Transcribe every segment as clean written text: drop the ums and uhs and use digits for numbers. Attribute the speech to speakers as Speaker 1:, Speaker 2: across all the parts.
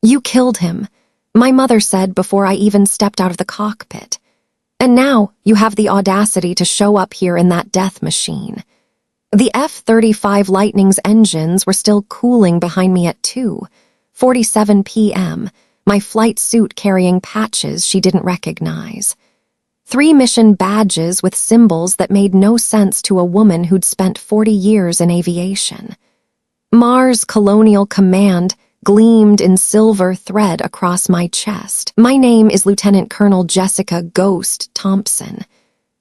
Speaker 1: "You killed him," my mother said before I even stepped out of the cockpit. "And now you have the audacity to show up here in that death machine." The F-35 Lightning's engines were still cooling behind me at 2:47 p.m., my flight suit carrying patches she didn't recognize. 3 mission badges with symbols that made no sense to a woman who'd spent 40 years in aviation. Mars Colonial Command gleamed in silver thread across my chest. "My name is Lieutenant Colonel Jessica Ghost Thompson.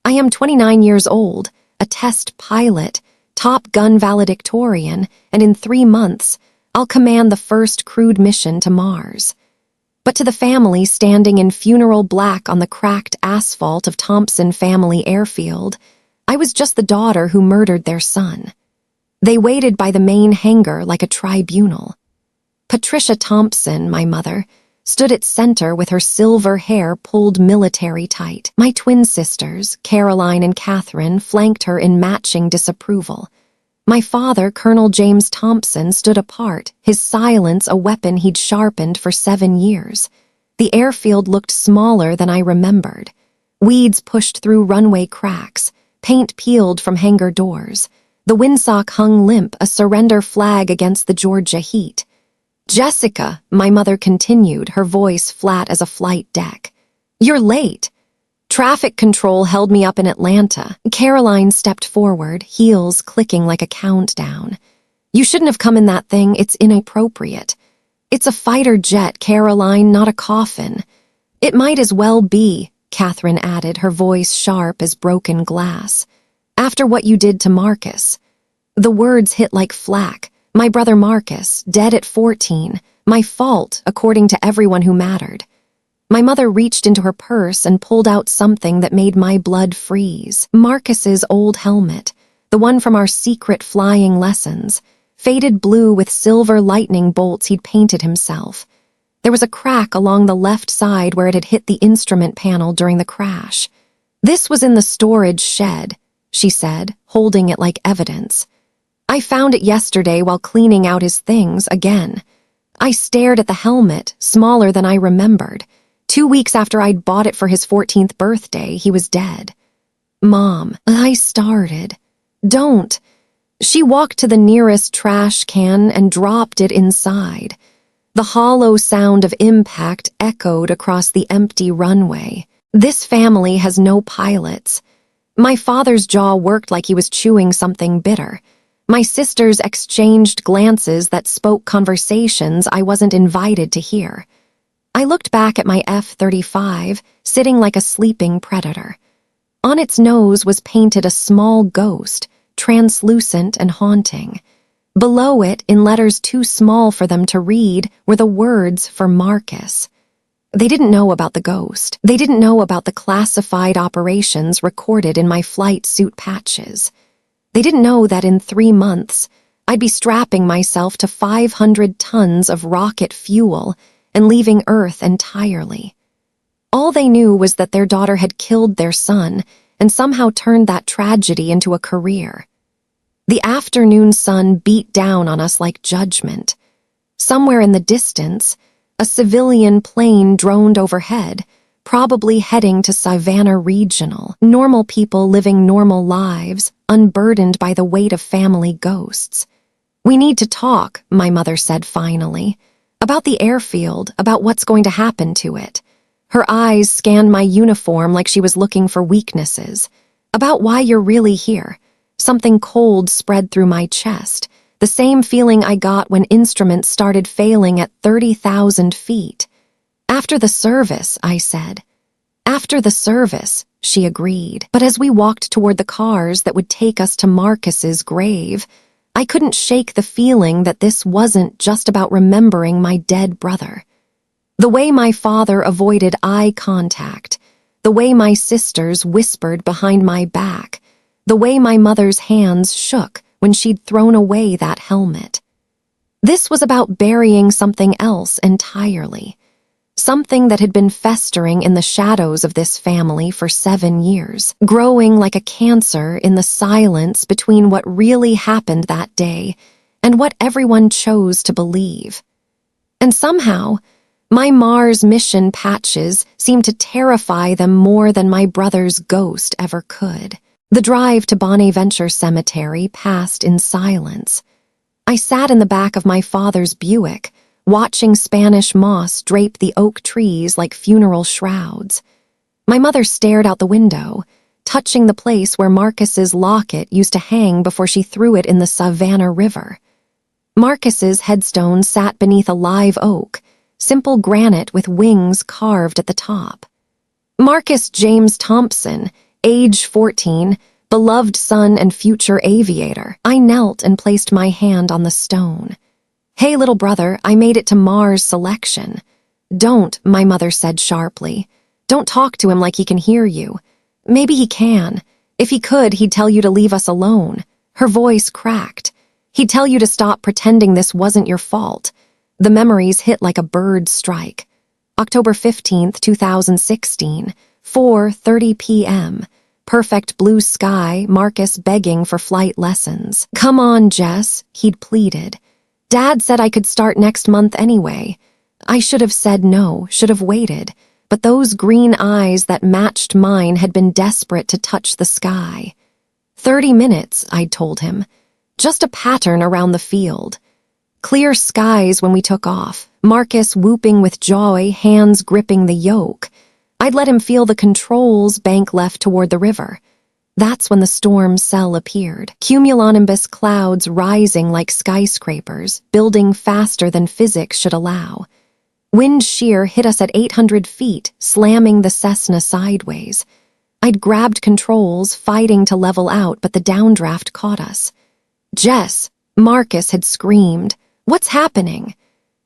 Speaker 1: I am 29 years old, a test pilot, Top Gun valedictorian, and in 3 months, I'll command the first crewed mission to Mars." But to the family standing in funeral black on the cracked asphalt of Thompson Family Airfield, I was just the daughter who murdered their son. They waited by the main hangar like a tribunal. Patricia Thompson, my mother, stood at center with her silver hair pulled military tight. My twin sisters, Caroline and Catherine, flanked her in matching disapproval. My father, Colonel James Thompson, stood apart, his silence a weapon he'd sharpened for 7 years. The airfield looked smaller than I remembered. Weeds pushed through runway cracks, paint peeled from hangar doors. The windsock hung limp, a surrender flag against the Georgia heat. "Jessica," my mother continued, her voice flat as a flight deck. "You're late. Traffic control held me up in Atlanta." Caroline stepped forward, heels clicking like a countdown. "You shouldn't have come in that thing. It's inappropriate." "It's a fighter jet, Caroline, not a coffin." "It might as well be," Catherine added, her voice sharp as broken glass. "After what you did to Marcus." The words hit like flak. My brother Marcus, dead at 14. My fault, according to everyone who mattered. My mother reached into her purse and pulled out something that made my blood freeze. Marcus's old helmet, the one from our secret flying lessons, faded blue with silver lightning bolts he'd painted himself. There was a crack along the left side where it had hit the instrument panel during the crash. "This was in the storage shed," she said, holding it like evidence. "I found it yesterday while cleaning out his things again." I stared at the helmet, smaller than I remembered. 2 weeks after I'd bought it for his 14th birthday, he was dead. "Mom," I started. "Don't." She walked to the nearest trash can and dropped it inside. The hollow sound of impact echoed across the empty runway. This family has no pilots. My father's jaw worked like he was chewing something bitter. My sisters exchanged glances that spoke conversations I wasn't invited to hear. I looked back at my F-35, sitting like a sleeping predator. On its nose was painted a small ghost, translucent and haunting. Below it, in letters too small for them to read, were the words for Marcus. They didn't know about the ghost. They didn't know about the classified operations recorded in my flight suit patches. They didn't know that in 3 months, I'd be strapping myself to 500 tons of rocket fuel and leaving Earth entirely. All they knew was that their daughter had killed their son and somehow turned that tragedy into a career. The afternoon sun beat down on us like judgment. Somewhere in the distance, a civilian plane droned overhead, probably heading to Savannah Regional. Normal people living normal lives, unburdened by the weight of family ghosts. "We need to talk," my mother said finally. "About the airfield, about what's going to happen to it." Her eyes scanned my uniform like she was looking for weaknesses. "About why you're really here." Something cold spread through my chest, the same feeling I got when instruments started failing at 30,000 feet. "After the service," I said. "After the service," she agreed. But as we walked toward the cars that would take us to Marcus's grave, I couldn't shake the feeling that this wasn't just about remembering my dead brother. The way my father avoided eye contact, the way my sisters whispered behind my back, the way my mother's hands shook when she'd thrown away that helmet. This was about burying something else entirely. Something that had been festering in the shadows of this family for 7 years, growing like a cancer in the silence between what really happened that day and what everyone chose to believe. And somehow, my Mars mission patches seemed to terrify them more than my brother's ghost ever could. The drive to Bonaventure Cemetery passed in silence. I sat in the back of my father's Buick, watching Spanish moss drape the oak trees like funeral shrouds. My mother stared out the window, touching the place where Marcus's locket used to hang before she threw it in the Savannah River. Marcus's headstone sat beneath a live oak, simple granite with wings carved at the top. Marcus James Thompson, age 14, beloved son and future aviator. I knelt and placed my hand on the stone. "Hey, little brother, I made it to Mars selection." "Don't," my mother said sharply. "Don't talk to him like he can hear you. Maybe he can. If he could, he'd tell you to leave us alone." Her voice cracked. "He'd tell you to stop pretending this wasn't your fault." The memories hit like a bird strike. October 15th, 2016, 4:30 p.m. Perfect blue sky, Marcus begging for flight lessons. "Come on, Jess," he'd pleaded. "Dad said I could start next month anyway." I should have said no, should have waited, but those green eyes that matched mine had been desperate to touch the sky. 30 minutes, I'd told him. Just a pattern around the field. Clear skies when we took off, Marcus whooping with joy, hands gripping the yoke. I'd let him feel the controls bank left toward the river. That's when the storm cell appeared. Cumulonimbus clouds rising like skyscrapers, building faster than physics should allow. Wind shear hit us at 800 feet, slamming the Cessna sideways. I'd grabbed controls, fighting to level out, but the downdraft caught us. "Jess," Marcus had screamed. "What's happening?"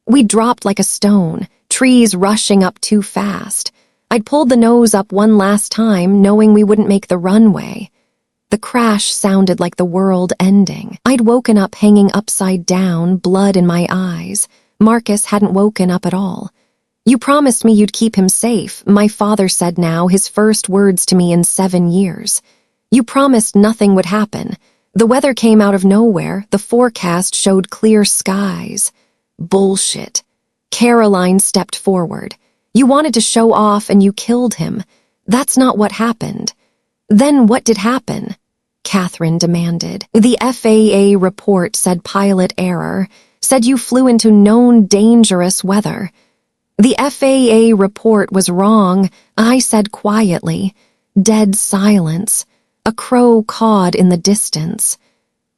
Speaker 1: We dropped like a stone, trees rushing up too fast. I'd pulled the nose up one last time, knowing we wouldn't make the runway. The crash sounded like the world ending. I'd woken up hanging upside down, blood in my eyes. Marcus hadn't woken up at all. "You promised me you'd keep him safe," my father said now, his first words to me in 7 years. "You promised nothing would happen. The weather came out of nowhere. The forecast showed clear skies." "Bullshit." Caroline stepped forward. "You wanted to show off and you killed him. That's not what happened." "Then what did happen?" Catherine demanded. "The FAA report said pilot error, said you flew into known dangerous weather." "The FAA report was wrong," I said quietly. Dead silence. A crow cawed in the distance.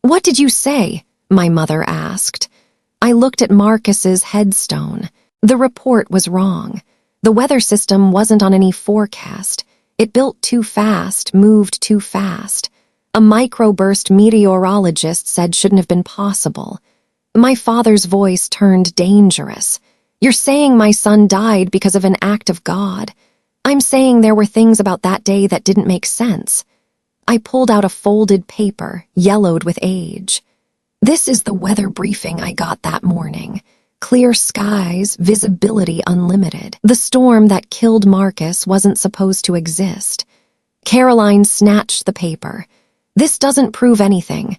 Speaker 1: "What did you say?" my mother asked. I looked at Marcus's headstone. The report was wrong. The weather system wasn't on any forecast. It built too fast, moved too fast. A microburst meteorologist said shouldn't have been possible. My father's voice turned dangerous. "You're saying my son died because of an act of God. I'm saying there were things about that day that didn't make sense." I pulled out a folded paper, yellowed with age. "This is the weather briefing I got that morning. Clear skies, visibility unlimited. The storm that killed Marcus wasn't supposed to exist." Caroline snatched the paper. "This doesn't prove anything.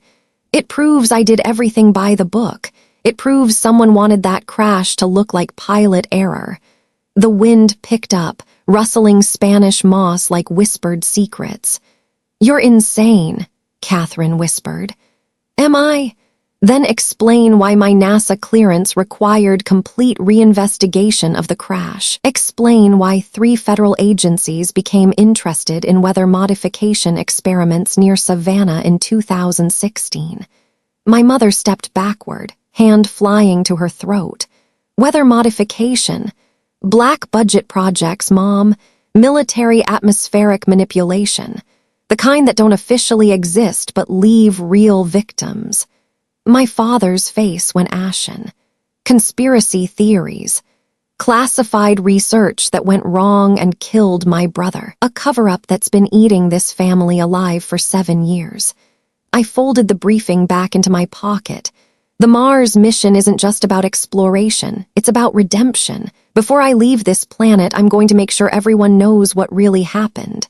Speaker 1: It proves I did everything by the book. It proves someone wanted that crash to look like pilot error." The wind picked up, rustling Spanish moss like whispered secrets. "You're insane," Catherine whispered. "Am I?" "Then explain why my NASA clearance required complete reinvestigation of the crash. Explain why 3 federal agencies became interested in weather modification experiments near Savannah in 2016. My mother stepped backward, hand flying to her throat. "Weather modification? Black budget projects, Mom. Military atmospheric manipulation. The kind that don't officially exist but leave real victims." My father's face went ashen. "Conspiracy theories. Classified research that went wrong and killed my brother. A cover-up that's been eating this family alive for 7 years." I folded the briefing back into my pocket. The Mars mission isn't just about exploration, it's about redemption. Before I leave this planet, I'm going to make sure everyone knows what really happened.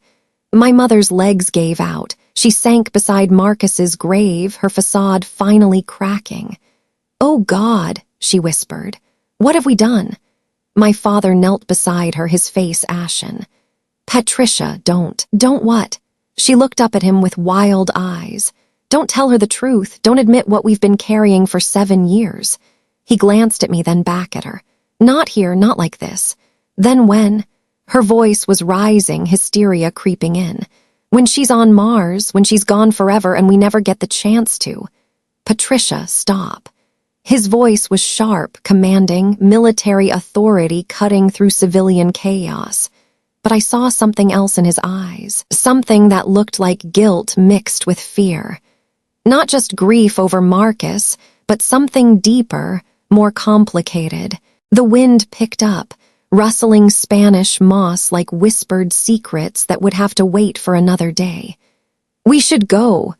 Speaker 1: My mother's legs gave out. She sank beside Marcus's grave, her facade finally cracking. "Oh God," she whispered. What have we done?" My father knelt beside her, his face ashen. "Patricia, don't what?" She looked up at him with wild eyes. "Don't tell her the truth. Don't admit what we've been carrying for 7 years." He glanced at me, then back at her. "Not here, not like this." "Then when?" Her voice was rising, hysteria creeping in. "When she's on Mars, when she's gone forever and we never get the chance to." "Patricia, stop." His voice was sharp, commanding, military authority cutting through civilian chaos. But I saw something else in his eyes, something that looked like guilt mixed with fear. Not just grief over Marcus, but something deeper, more complicated. The wind picked up, rustling Spanish moss like whispered secrets that would have to wait for another day. "We should go,"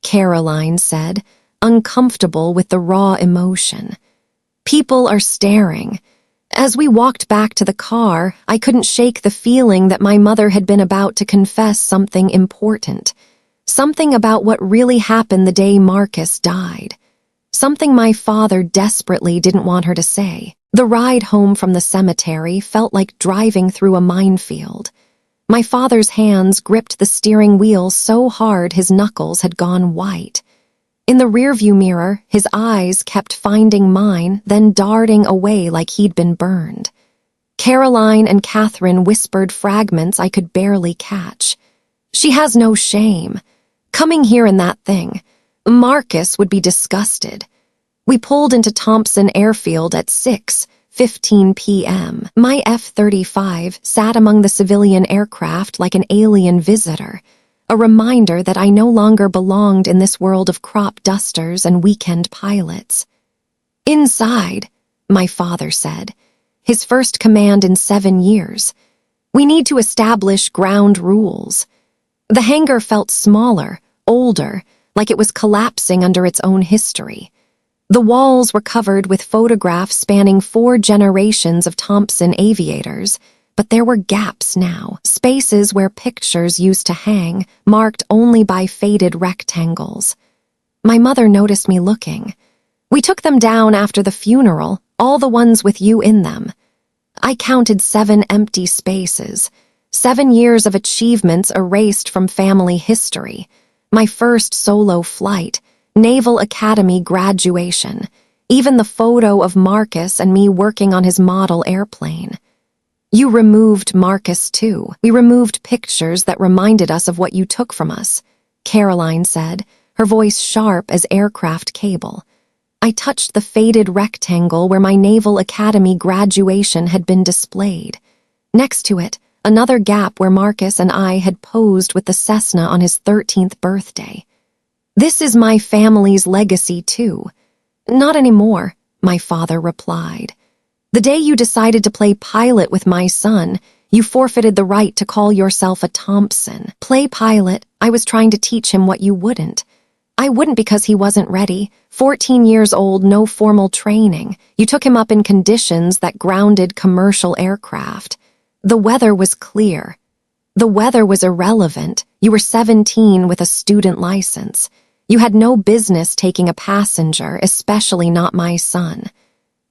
Speaker 1: Caroline said, uncomfortable with the raw emotion. "People are staring." As we walked back to the car, I couldn't shake the feeling that my mother had been about to confess something important. Something about what really happened the day Marcus died. Something my father desperately didn't want her to say. The ride home from the cemetery felt like driving through a minefield. My father's hands gripped the steering wheel so hard his knuckles had gone white. In the rearview mirror, his eyes kept finding mine, then darting away like he'd been burned. Caroline and Catherine whispered fragments I could barely catch. "She has no shame. Coming here in that thing. Marcus would be disgusted." We pulled into Thompson airfield at 6:15 p.m. My F-35 sat among the civilian aircraft like an alien visitor. A reminder that I no longer belonged in this world of crop dusters and weekend pilots. "Inside," my father said, his first command in 7 years. "We need to establish ground rules." The hangar felt smaller, older, like it was collapsing under its own history. The walls were covered with photographs spanning 4 generations of Thompson aviators, but there were gaps now, spaces where pictures used to hang, marked only by faded rectangles. My mother noticed me looking. "We took them down after the funeral, all the ones with you in them." I counted 7 empty spaces, 7 years of achievements erased from family history. My first solo flight, Naval Academy graduation, even the photo of Marcus and me working on his model airplane. "You removed Marcus too. We removed pictures that reminded us of what you took from us," Caroline said, her voice sharp as aircraft cable. I touched the faded rectangle where my Naval Academy graduation had been displayed. Next to it, another gap where Marcus and I had posed with the Cessna on his 13th birthday. "This is my family's legacy too." "Not anymore," my father replied. "The day you decided to play pilot with my son, you forfeited the right to call yourself a Thompson. Play pilot, I was trying to teach him what you wouldn't. I wouldn't because he wasn't ready. 14 years old, no formal training. You took him up in conditions that grounded commercial aircraft. The weather was clear. The weather was irrelevant. You were 17 with a student license. You had no business taking a passenger, especially not my son."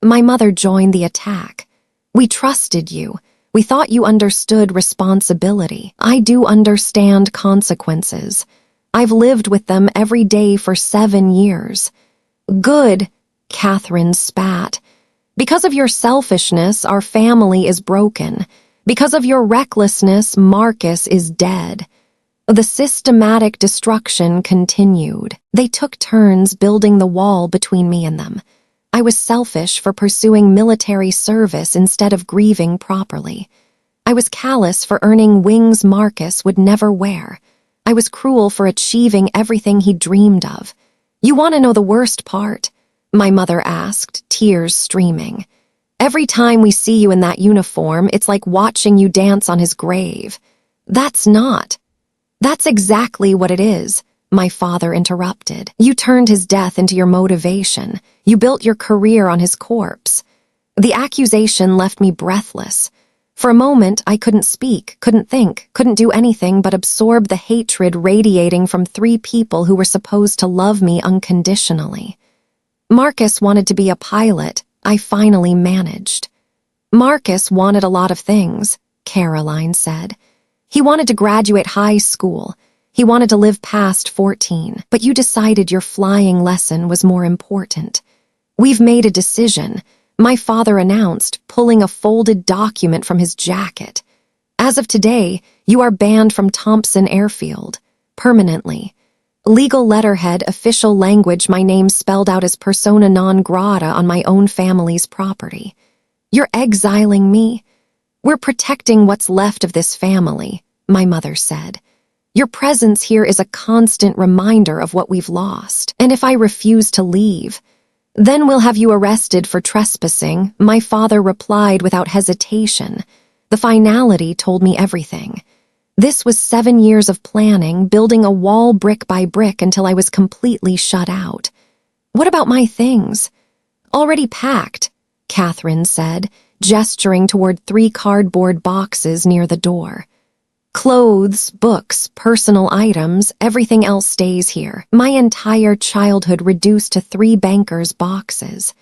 Speaker 1: My mother joined the attack. "We trusted you. We thought you understood responsibility. I do understand consequences. I've lived with them every day for 7 years." "Good," Catherine spat. "Because of your selfishness, our family is broken. Because of your recklessness, Marcus is dead." The systematic destruction continued. They took turns building the wall between me and them. I was selfish for pursuing military service instead of grieving properly. I was callous for earning wings Marcus would never wear. I was cruel for achieving everything he dreamed of. "You want to know the worst part?" my mother asked, tears streaming. "Every time we see you in that uniform, it's like watching you dance on his grave." "That's not." "That's exactly what it is," my father interrupted. "You turned his death into your motivation. You built your career on his corpse." The accusation left me breathless. For a moment, I couldn't speak, couldn't think, couldn't do anything but absorb the hatred radiating from 3 people who were supposed to love me unconditionally. "Marcus wanted to be a pilot," I finally managed. Marcus wanted a lot of things, Caroline said. He wanted to graduate high school. He wanted to live past 14, but you decided your flying lesson was more important. We've made a decision, my father announced, pulling a folded document from his jacket. As of today, you are banned from Thompson airfield, permanently. Legal letterhead, official language, my name spelled out as persona non grata on my own family's property. You're exiling me? We're protecting what's left of this family, my mother said. Your presence here is a constant reminder of what we've lost, and if I refuse to leave, then we'll have you arrested for trespassing, my father replied without hesitation. The finality told me everything. This was 7 years of planning, building a wall brick by brick until I was completely shut out. What about my things? Already packed, Catherine said, gesturing toward 3 cardboard boxes near the door. Clothes, books, personal items, everything else stays here. My entire childhood reduced to 3 bankers' boxes.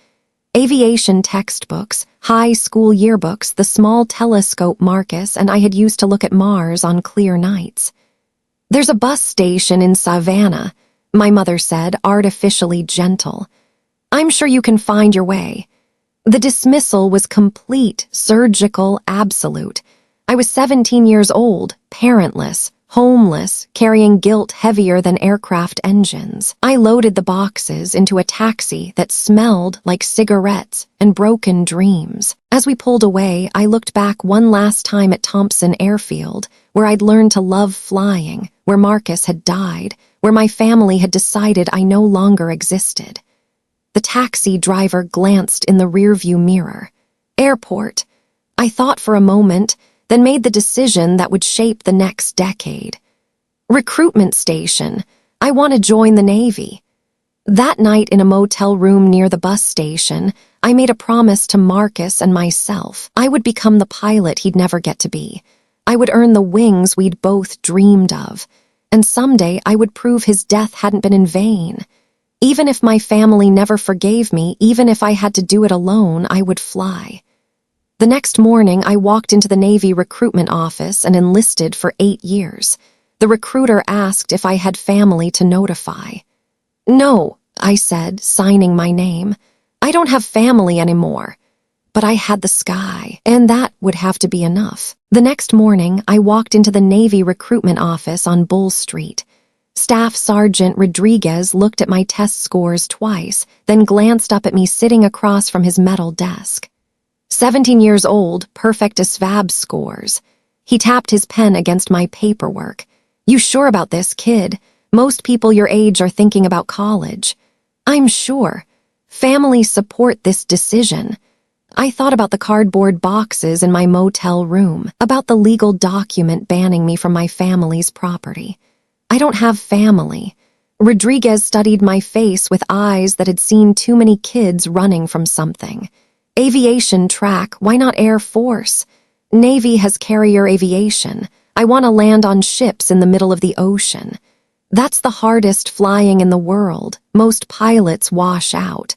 Speaker 1: Aviation textbooks, high school yearbooks, the small telescope Marcus and I had used to look at Mars on clear nights. There's a bus station in Savannah, my mother said, artificially gentle. I'm sure you can find your way. The dismissal was complete, surgical, absolute. I was 17 years old, parentless, homeless, carrying guilt heavier than aircraft engines. I loaded the boxes into a taxi that smelled like cigarettes and broken dreams. As we pulled away, I looked back one last time at Thompson airfield, where I'd learned to love flying, where Marcus had died, where my family had decided I no longer existed. The taxi driver glanced in the rearview mirror. Airport. I thought for a moment, then made the decision that would shape the next decade. Recruitment station. I want to join the Navy. That night in a motel room near the bus station, I made a promise to Marcus and myself. I would become the pilot he'd never get to be. I would earn the wings we'd both dreamed of. And someday I would prove his death hadn't been in vain. Even if my family never forgave me, even if I had to do it alone, I would fly. The next morning, I walked into the Navy recruitment office and enlisted for 8 years. The recruiter asked if I had family to notify. No, I said, signing my name. I don't have family anymore. But I had the sky, and that would have to be enough. The next morning, I walked into the Navy recruitment office on Bull Street. Staff Sergeant Rodriguez looked at my test scores twice, then glanced up at me sitting across from his metal desk. 17 years old, perfect SVAB scores. He tapped his pen against my paperwork. You sure about this, kid? Most people your age are thinking about college. I'm sure. Families support this decision. I thought about the cardboard boxes in my motel room, about the legal document banning me from my family's property. I don't have family. Rodriguez studied my face with eyes that had seen too many kids running from something. Aviation track, why not Air Force? Navy has carrier aviation. I want to land on ships in the middle of the ocean. That's the hardest flying in the world. Most pilots wash out.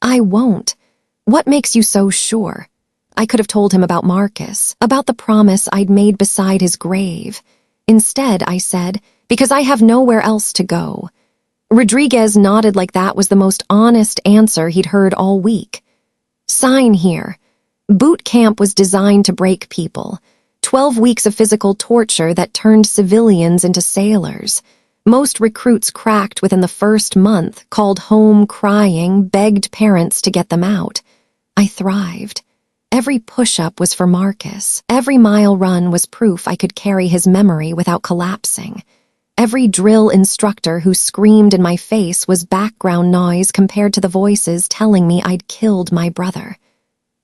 Speaker 1: I won't. What makes you so sure? I could have told him about Marcus, about the promise I'd made beside his grave. Instead, I said, because I have nowhere else to go. Rodriguez nodded like that was the most honest answer he'd heard all week. Sign here. Boot camp was designed to break people. 12 weeks of physical torture that turned civilians into sailors. Most recruits cracked within the first month, called home crying, begged parents to get them out. I thrived. Every push-up was for Marcus. Every mile run was proof I could carry his memory without collapsing. Every drill instructor who screamed in my face was background noise compared to the voices telling me I'd killed my brother.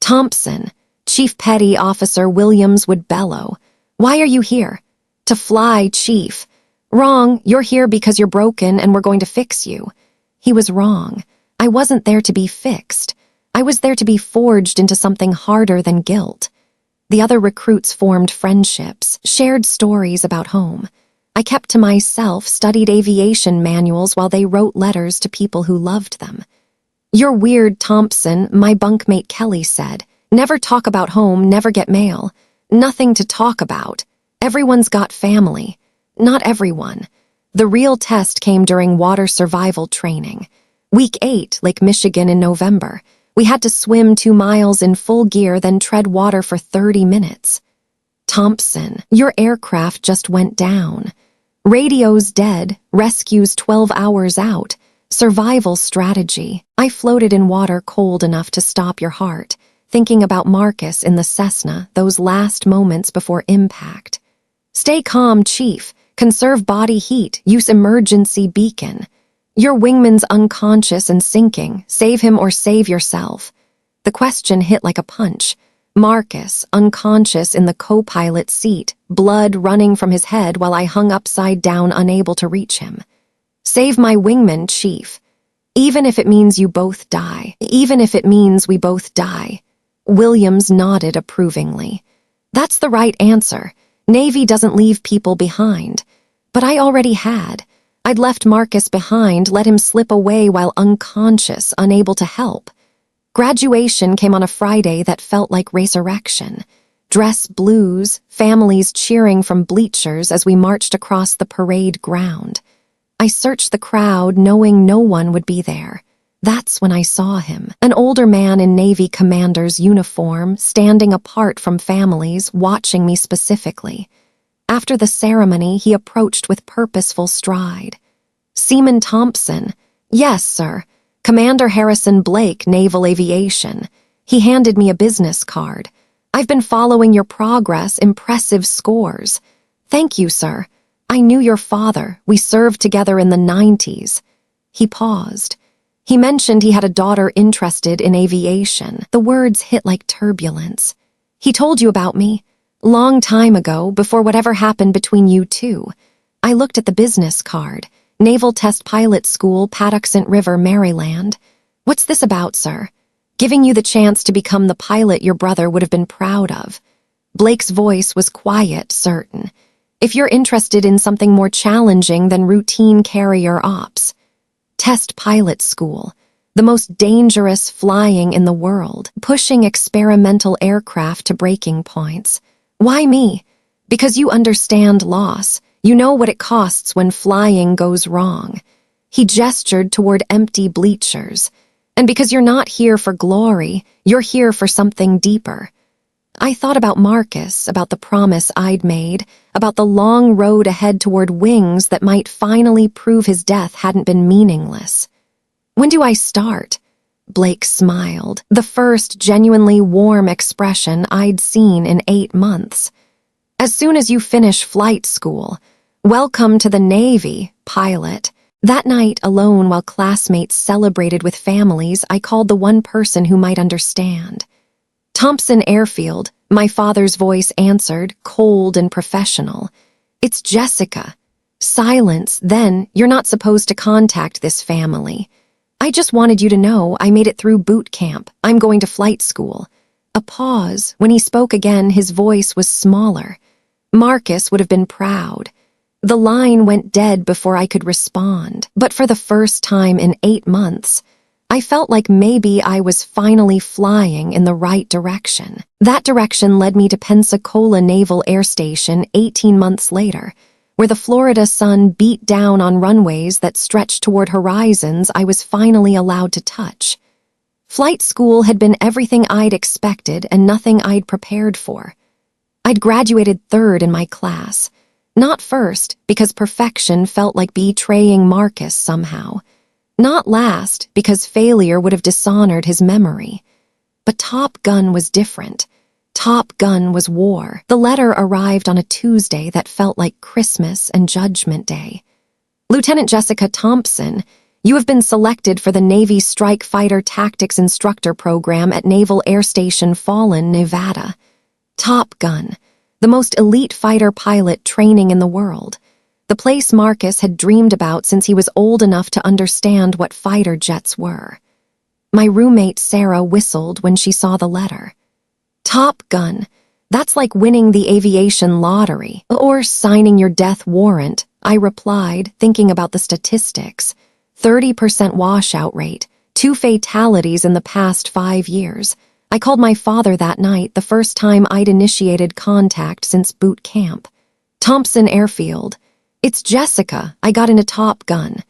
Speaker 1: Thompson, Chief Petty Officer Williams would bellow. Why are you here? To fly, Chief. Wrong, you're here because you're broken and we're going to fix you. He was wrong. I wasn't there to be fixed. I was there to be forged into something harder than guilt. The other recruits formed friendships, shared stories about home. I kept to myself, studied aviation manuals while they wrote letters to people who loved them. "You're weird, Thompson," my bunkmate Kelly said. "Never talk about home, never get mail. Nothing to talk about. Everyone's got family." Not everyone. The real test came during water survival training. Week 8, Lake Michigan in November. We had to swim 2 miles in full gear, then tread water for 30 minutes. "Thompson, your aircraft just went down. Radio's dead, rescue's 12 hours out. Survival strategy." I floated in water cold enough to stop your heart, thinking about Marcus in the Cessna, those last moments before impact. "Stay calm, Chief. Conserve body heat. Use emergency beacon. Your wingman's unconscious and sinking. Save him or save yourself." The question hit like a punch. Marcus, unconscious in the co-pilot seat, blood running from his head while I hung upside down, unable to reach him. "Save my wingman, Chief. Even if it means you both die. Even if it means we both die." Williams nodded approvingly. "That's the right answer. Navy doesn't leave people behind." But I already had. I'd left Marcus behind, let him slip away while unconscious, unable to help. Graduation came on a Friday that felt like resurrection. Dress blues, families cheering from bleachers as we marched across the parade ground. I searched the crowd, knowing no one would be there. That's when I saw him, an older man in Navy commander's uniform, standing apart from families, watching me specifically. After the ceremony, he approached with purposeful stride. "Seaman Thompson." "Yes, sir. Commander Harrison Blake, Naval Aviation." He handed me a business card. "I've been following your progress, impressive scores." "Thank you, sir. I knew your father. We served together in the 90s. He paused. He mentioned he had a daughter interested in aviation. The words hit like turbulence. "He told you about me? Long time ago, before whatever happened between you two." I looked at the business card. "Naval Test Pilot School, Patuxent River, Maryland." "What's this about, sir?" "Giving you the chance to become the pilot your brother would have been proud of." Blake's voice was quiet, certain. "If you're interested in something more challenging than routine carrier ops." Test Pilot School, the most dangerous flying in the world, pushing experimental aircraft to breaking points. "Why me?" "Because you understand loss. You know what it costs when flying goes wrong." He gestured toward empty bleachers. "And because you're not here for glory, you're here for something deeper." I thought about Marcus, about the promise I'd made, about the long road ahead toward wings that might finally prove his death hadn't been meaningless. "When do I start?" Blake smiled, the first genuinely warm expression I'd seen in 8 months. "As soon as you finish flight school. Welcome to the Navy, pilot." That night, alone while classmates celebrated with families, I called the one person who might understand. "Thompson Airfield," my father's voice answered, cold and professional. "It's Jessica." Silence. Then, "You're not supposed to contact this family. I just wanted you to know I made it through boot camp. I'm going to flight school." A pause. When he spoke again, his voice was smaller. Marcus would have been proud. The line went dead before I could respond, but for the first time in 8 months, I felt like maybe I was finally flying in the right direction. That direction led me to Pensacola Naval Air Station 18 months later, where the Florida sun beat down on runways that stretched toward horizons I was finally allowed to touch. Flight school had been everything I'd expected and nothing I'd prepared for. I'd graduated 3rd in my class. Not first, because perfection felt like betraying Marcus somehow. Not last, because failure would have dishonored his memory. But Top Gun was different. Top Gun was war. The letter arrived on a Tuesday that felt like Christmas and Judgment Day. "Lieutenant Jessica Thompson, you have been selected for the Navy Strike Fighter Tactics Instructor Program at Naval Air Station Fallon, Nevada." Top Gun, the most elite fighter pilot training in the world. The place Marcus had dreamed about since he was old enough to understand what fighter jets were. My roommate Sarah whistled when she saw the letter. "Top Gun, that's like winning the aviation lottery, or signing your death warrant," I replied, thinking about the statistics. 30% washout rate, 2 fatalities in the past 5 years. I called my father that night, the first time I'd initiated contact since boot camp. Thompson airfield. It's Jessica. I got into Top Gun.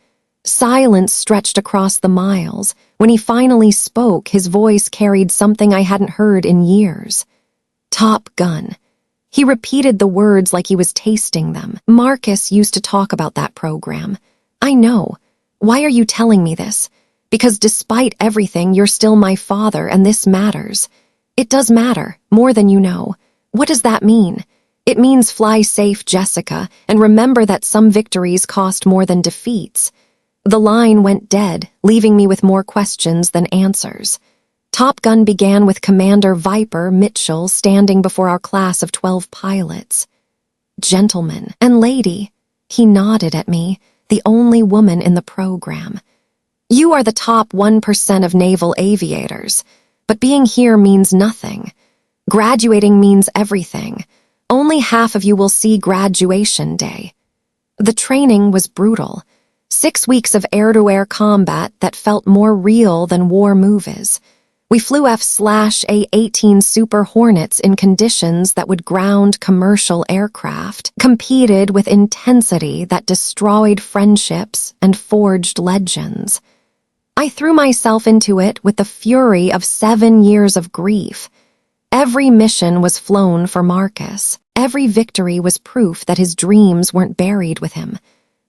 Speaker 1: Silence stretched across the miles. When he finally spoke, his voice carried something I hadn't heard in years. Top Gun. He repeated the words like he was tasting them. Marcus used to talk about that program. I know. Why are you telling me this? Because despite everything, you're still my father, and this matters. It does matter, more than you know. What does that mean? It means fly safe, Jessica, and remember that some victories cost more than defeats. The line went dead, leaving me with more questions than answers. Top Gun began with Commander Viper Mitchell standing before our class of 12 pilots. Gentleman and lady, he nodded at me, the only woman in the program. You are the top 1% of naval aviators, but being here means nothing. Graduating means everything. Only half of you will see graduation day. The training was brutal. 6 weeks of air-to-air combat that felt more real than war movies. We flew F/A-18 Super Hornets in conditions that would ground commercial aircraft, competed with intensity that destroyed friendships and forged legends. I threw myself into it with the fury of 7 years of grief. Every mission was flown for Marcus. Every victory was proof that his dreams weren't buried with him.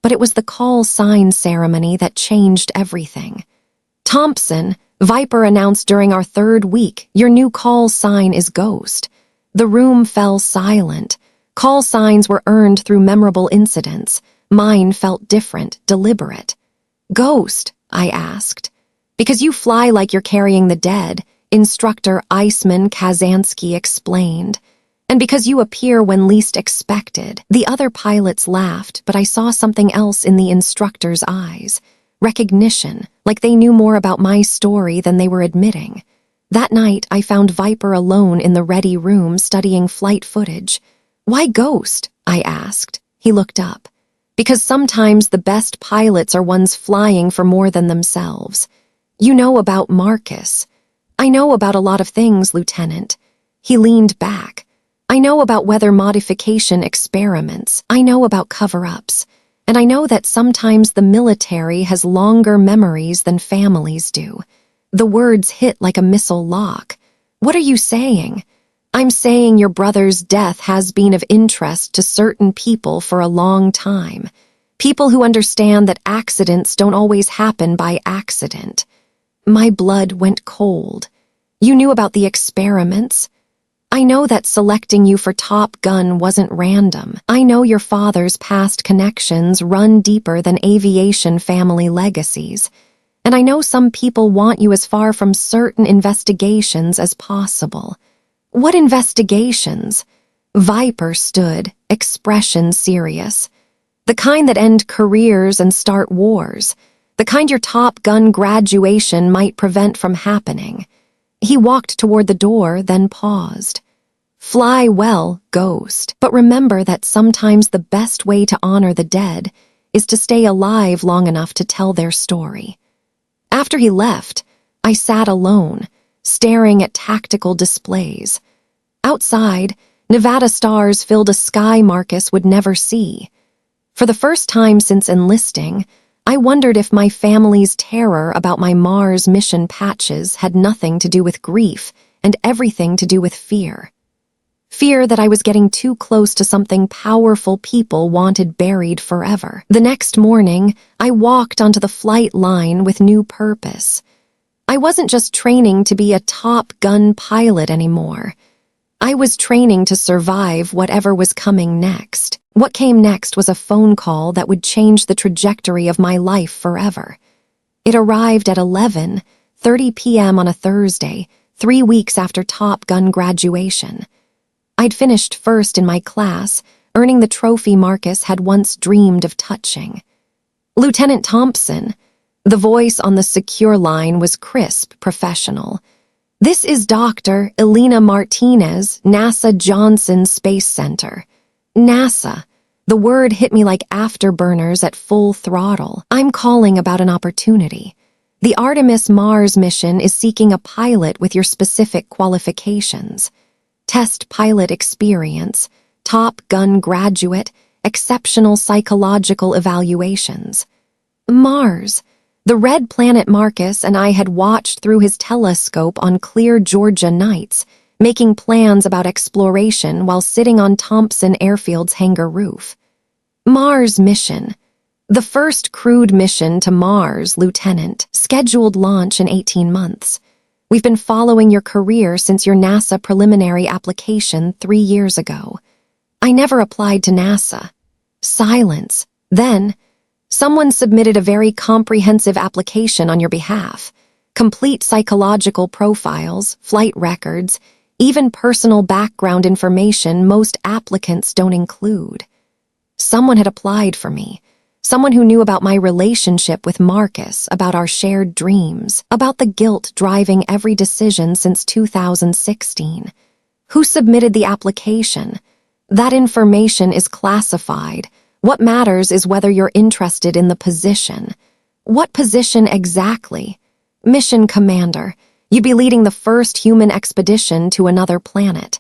Speaker 1: But it was the call sign ceremony that changed everything. Thompson, Viper announced during our 3rd week, your new call sign is Ghost. The room fell silent. Call signs were earned through memorable incidents. Mine felt different, deliberate. Ghost, I asked. Because you fly like you're carrying the dead, Instructor Iceman Kazansky explained. And because you appear when least expected. The other pilots laughed, but I saw something else in the instructor's eyes. Recognition, like they knew more about my story than they were admitting. That night, I found Viper alone in the ready room studying flight footage. Why Ghost? I asked. He looked up. Because sometimes the best pilots are ones flying for more than themselves. You know about Marcus. I know about a lot of things, Lieutenant. He leaned back. I know about weather modification experiments. I know about cover-ups. And I know that sometimes the military has longer memories than families do. The words hit like a missile lock. What are you saying? I'm saying your brother's death has been of interest to certain people for a long time. People who understand that accidents don't always happen by accident. My blood went cold. You knew about the experiments? I know that selecting you for Top Gun wasn't random. I know your father's past connections run deeper than aviation family legacies. And I know some people want you as far from certain investigations as possible. What investigations? Viper stood, expression serious. The kind that end careers and start wars. The kind your Top Gun graduation might prevent from happening. He walked toward the door, then paused. Fly well, Ghost, but remember that sometimes the best way to honor the dead is to stay alive long enough to tell their story. After he left, I sat alone, staring at tactical displays. Outside, Nevada stars filled a sky Marcus would never see. For the first time since enlisting, I wondered if my family's terror about my Mars mission patches had nothing to do with grief and everything to do with fear. Fear that I was getting too close to something powerful people wanted buried forever. The next morning, I walked onto the flight line with new purpose. I wasn't just training to be a Top Gun pilot anymore. I was training to survive whatever was coming next. What came next was a phone call that would change the trajectory of my life forever. It arrived at 11:30 p.m. on a Thursday, 3 weeks after Top Gun graduation. I'd finished first in my class, earning the trophy Marcus had once dreamed of touching. Lieutenant Thompson. The voice on the secure line was crisp, professional. This is Dr. Elena Martinez, NASA Johnson Space Center. NASA. The word hit me like afterburners at full throttle. I'm calling about an opportunity. The Artemis Mars mission is seeking a pilot with your specific qualifications. Test pilot experience, Top Gun graduate, exceptional psychological evaluations. Mars. The red planet Marcus and I had watched through his telescope on clear Georgia nights, making plans about exploration while sitting on Thompson airfield's hangar roof. Mars mission. The first crewed mission to Mars, Lieutenant, scheduled launch in 18 months. We've been following your career since your NASA preliminary application 3 years ago. I never applied to NASA. Silence. Then, someone submitted a very comprehensive application on your behalf. Complete psychological profiles, flight records, even personal background information most applicants don't include. Someone had applied for me. Someone who knew about my relationship with Marcus, about our shared dreams, about the guilt driving every decision since 2016. Who submitted the application? That information is classified. What matters is whether you're interested in the position. What position exactly? Mission commander. You'd be leading the first human expedition to another planet.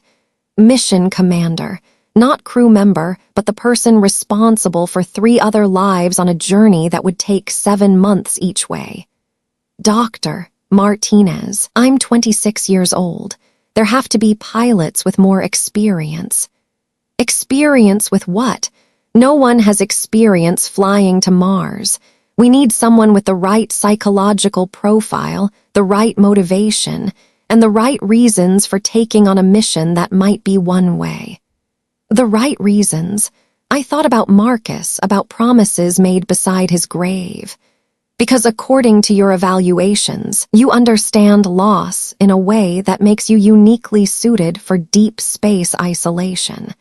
Speaker 1: Mission commander. Not crew member, but the person responsible for 3 other lives on a journey that would take 7 months each way. Dr. Martinez. I'm 26 years old. There have to be pilots with more experience. Experience with what? No one has experience flying to Mars. We need someone with the right psychological profile, the right motivation, and the right reasons for taking on a mission that might be one way. The right reasons. I thought about Marcus, about promises made beside his grave. Because according to your evaluations, you understand loss in a way that makes you uniquely suited for deep space isolation.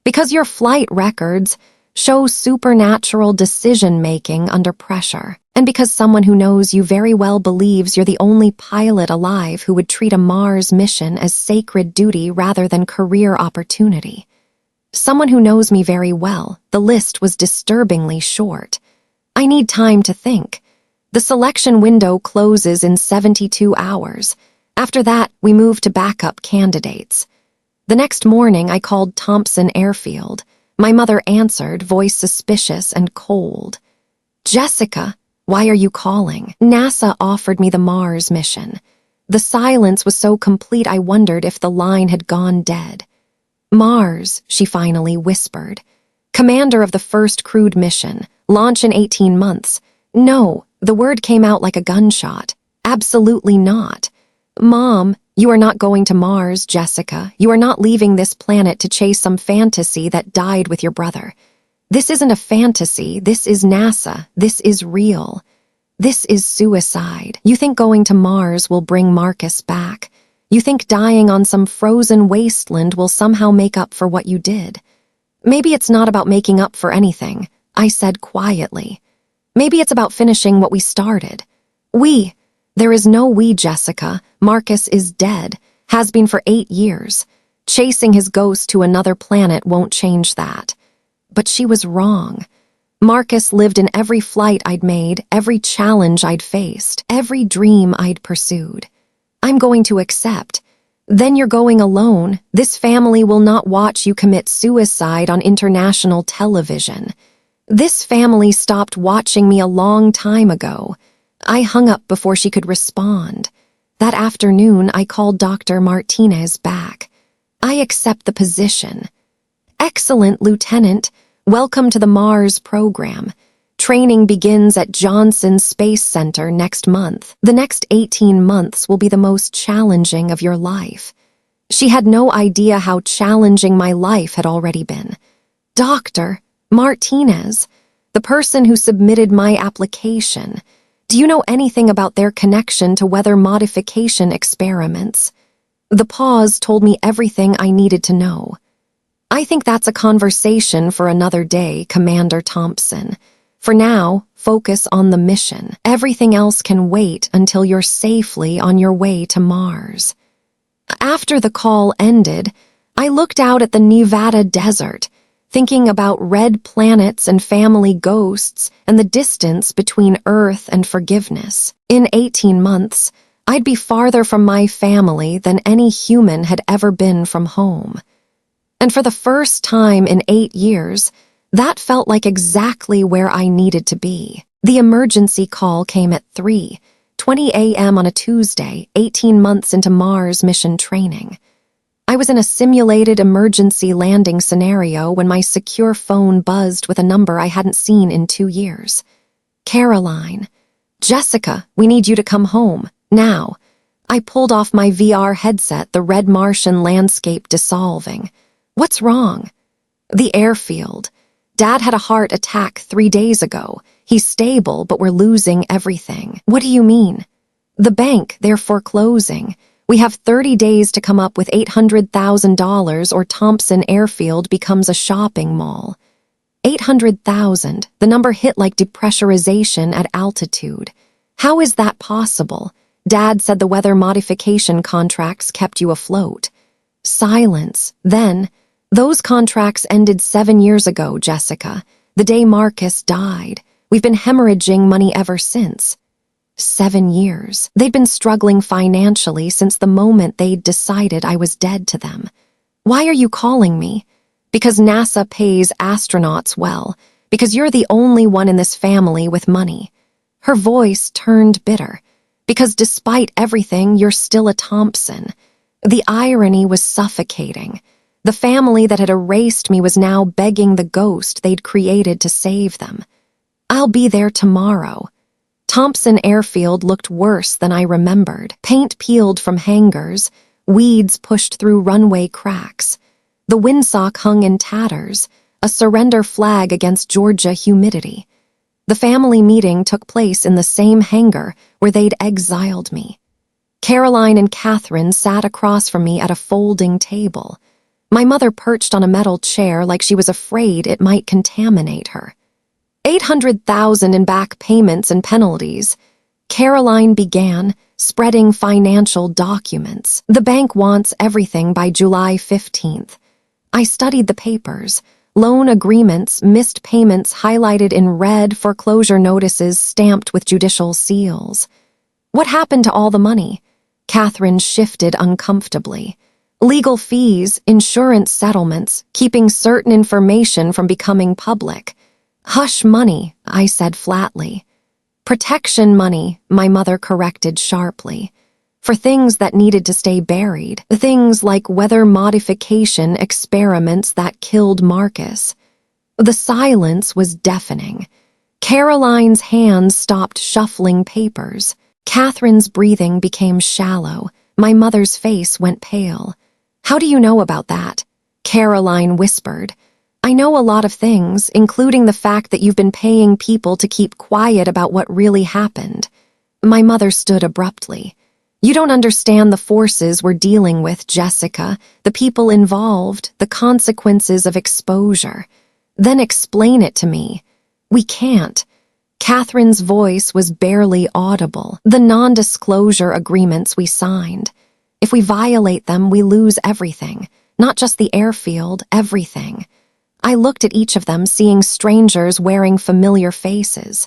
Speaker 1: Because your flight records show supernatural decision-making under pressure. And because someone who knows you very well believes you're the only pilot alive who would treat a Mars mission as sacred duty rather than career opportunity. Someone who knows me very well, the list was disturbingly short. I need time to think. The selection window closes in 72 hours. After that, we move to backup candidates. The next morning, I called Thompson airfield. My mother answered, voice suspicious and cold. Jessica, why are you calling? NASA offered me the Mars mission. The silence was so complete I wondered if the line had gone dead. Mars, she finally whispered. Commander of the first crewed mission. Launch in 18 months. No, the word came out like a gunshot. Absolutely not. Mom, you are not going to Mars, Jessica. You are not leaving this planet to chase some fantasy that died with your brother. This isn't a fantasy. This is NASA. This is real. This is suicide. You think going to Mars will bring Marcus back. You think dying on some frozen wasteland will somehow make up for what you did. Maybe it's not about making up for anything, I said quietly. Maybe it's about finishing what we started. There is no we, Jessica. Marcus is dead, has been for 8 years. Chasing his ghost to another planet won't change that. But she was wrong. Marcus lived in every flight I'd made, every challenge I'd faced, every dream I'd pursued. I'm going to accept. Then you're going alone. This family will not watch you commit suicide on international television. This family stopped watching me a long time ago. I hung up before she could respond. That afternoon, I called Dr. Martinez back. I accept the position. Excellent, Lieutenant. Welcome to the Mars program. Training begins at Johnson Space Center next month. The next 18 months will be the most challenging of your life. She had no idea how challenging my life had already been. Dr. Martinez, the person who submitted my application, do you know anything about their connection to weather modification experiments? The pause told me everything I needed to know. I think that's a conversation for another day, Commander Thompson. For now, focus on the mission. Everything else can wait until you're safely on your way to Mars. After the call ended, I looked out at the Nevada desert. thinking about red planets and family ghosts and the distance between Earth and forgiveness. In 18 months, I'd be farther from my family than any human had ever been from home. And for the first time in 8 years, that felt like exactly where I needed to be. The emergency call came at 3:20 a.m. on a Tuesday, 18 months into Mars mission training. I was in a simulated emergency landing scenario when my secure phone buzzed with a number I hadn't seen in 2 years. Caroline. Jessica, we need you to come home, now. I pulled off my VR headset, the red Martian landscape dissolving. What's wrong? The airfield. Dad had a heart attack 3 days ago. He's stable, but we're losing everything. What do you mean? The bank, they're foreclosing. We have 30 days to come up with $800,000 or Thompson airfield becomes a shopping mall. 800,000, the number hit like depressurization at altitude. How is that possible? Dad said the weather modification contracts kept you afloat. Silence. Then, those contracts ended 7 years ago, Jessica. The day Marcus died. We've been hemorrhaging money ever since. 7 years. They'd been struggling financially since the moment they'd decided I was dead to them. Why are you calling me? Because NASA pays astronauts well. Because you're the only one in this family with money. Her voice turned bitter. Because despite everything, you're still a Thompson. The irony was suffocating. The family that had erased me was now begging the ghost they'd created to save them. I'll be there tomorrow. Thompson airfield looked worse than I remembered. Paint peeled from hangars, weeds pushed through runway cracks. The windsock hung in tatters, a surrender flag against Georgia humidity. The family meeting took place in the same hangar where they'd exiled me. Caroline and Catherine sat across from me at a folding table. My mother perched on a metal chair like she was afraid it might contaminate her. 800,000 in back payments and penalties. Caroline began, spreading financial documents. The bank wants everything by July 15th. I studied the papers. Loan agreements, missed payments highlighted in red, foreclosure notices stamped with judicial seals. What happened to all the money? Catherine shifted uncomfortably. Legal fees, insurance settlements, keeping certain information from becoming public. Hush money, I said flatly. Protection money, my mother corrected sharply. For things that needed to stay buried, things like weather modification experiments that killed Marcus. The silence was deafening. Caroline's hands stopped shuffling papers. Catherine's breathing became shallow. My mother's face went pale. How do you know about that? Caroline whispered. I know a lot of things, including the fact that you've been paying people to keep quiet about what really happened. My mother stood abruptly. You don't understand the forces we're dealing with, Jessica, the people involved, the consequences of exposure. Then explain it to me. We can't. Catherine's voice was barely audible. The non-disclosure agreements we signed. If we violate them, we lose everything. Not just the airfield, everything. I looked at each of them, seeing strangers wearing familiar faces.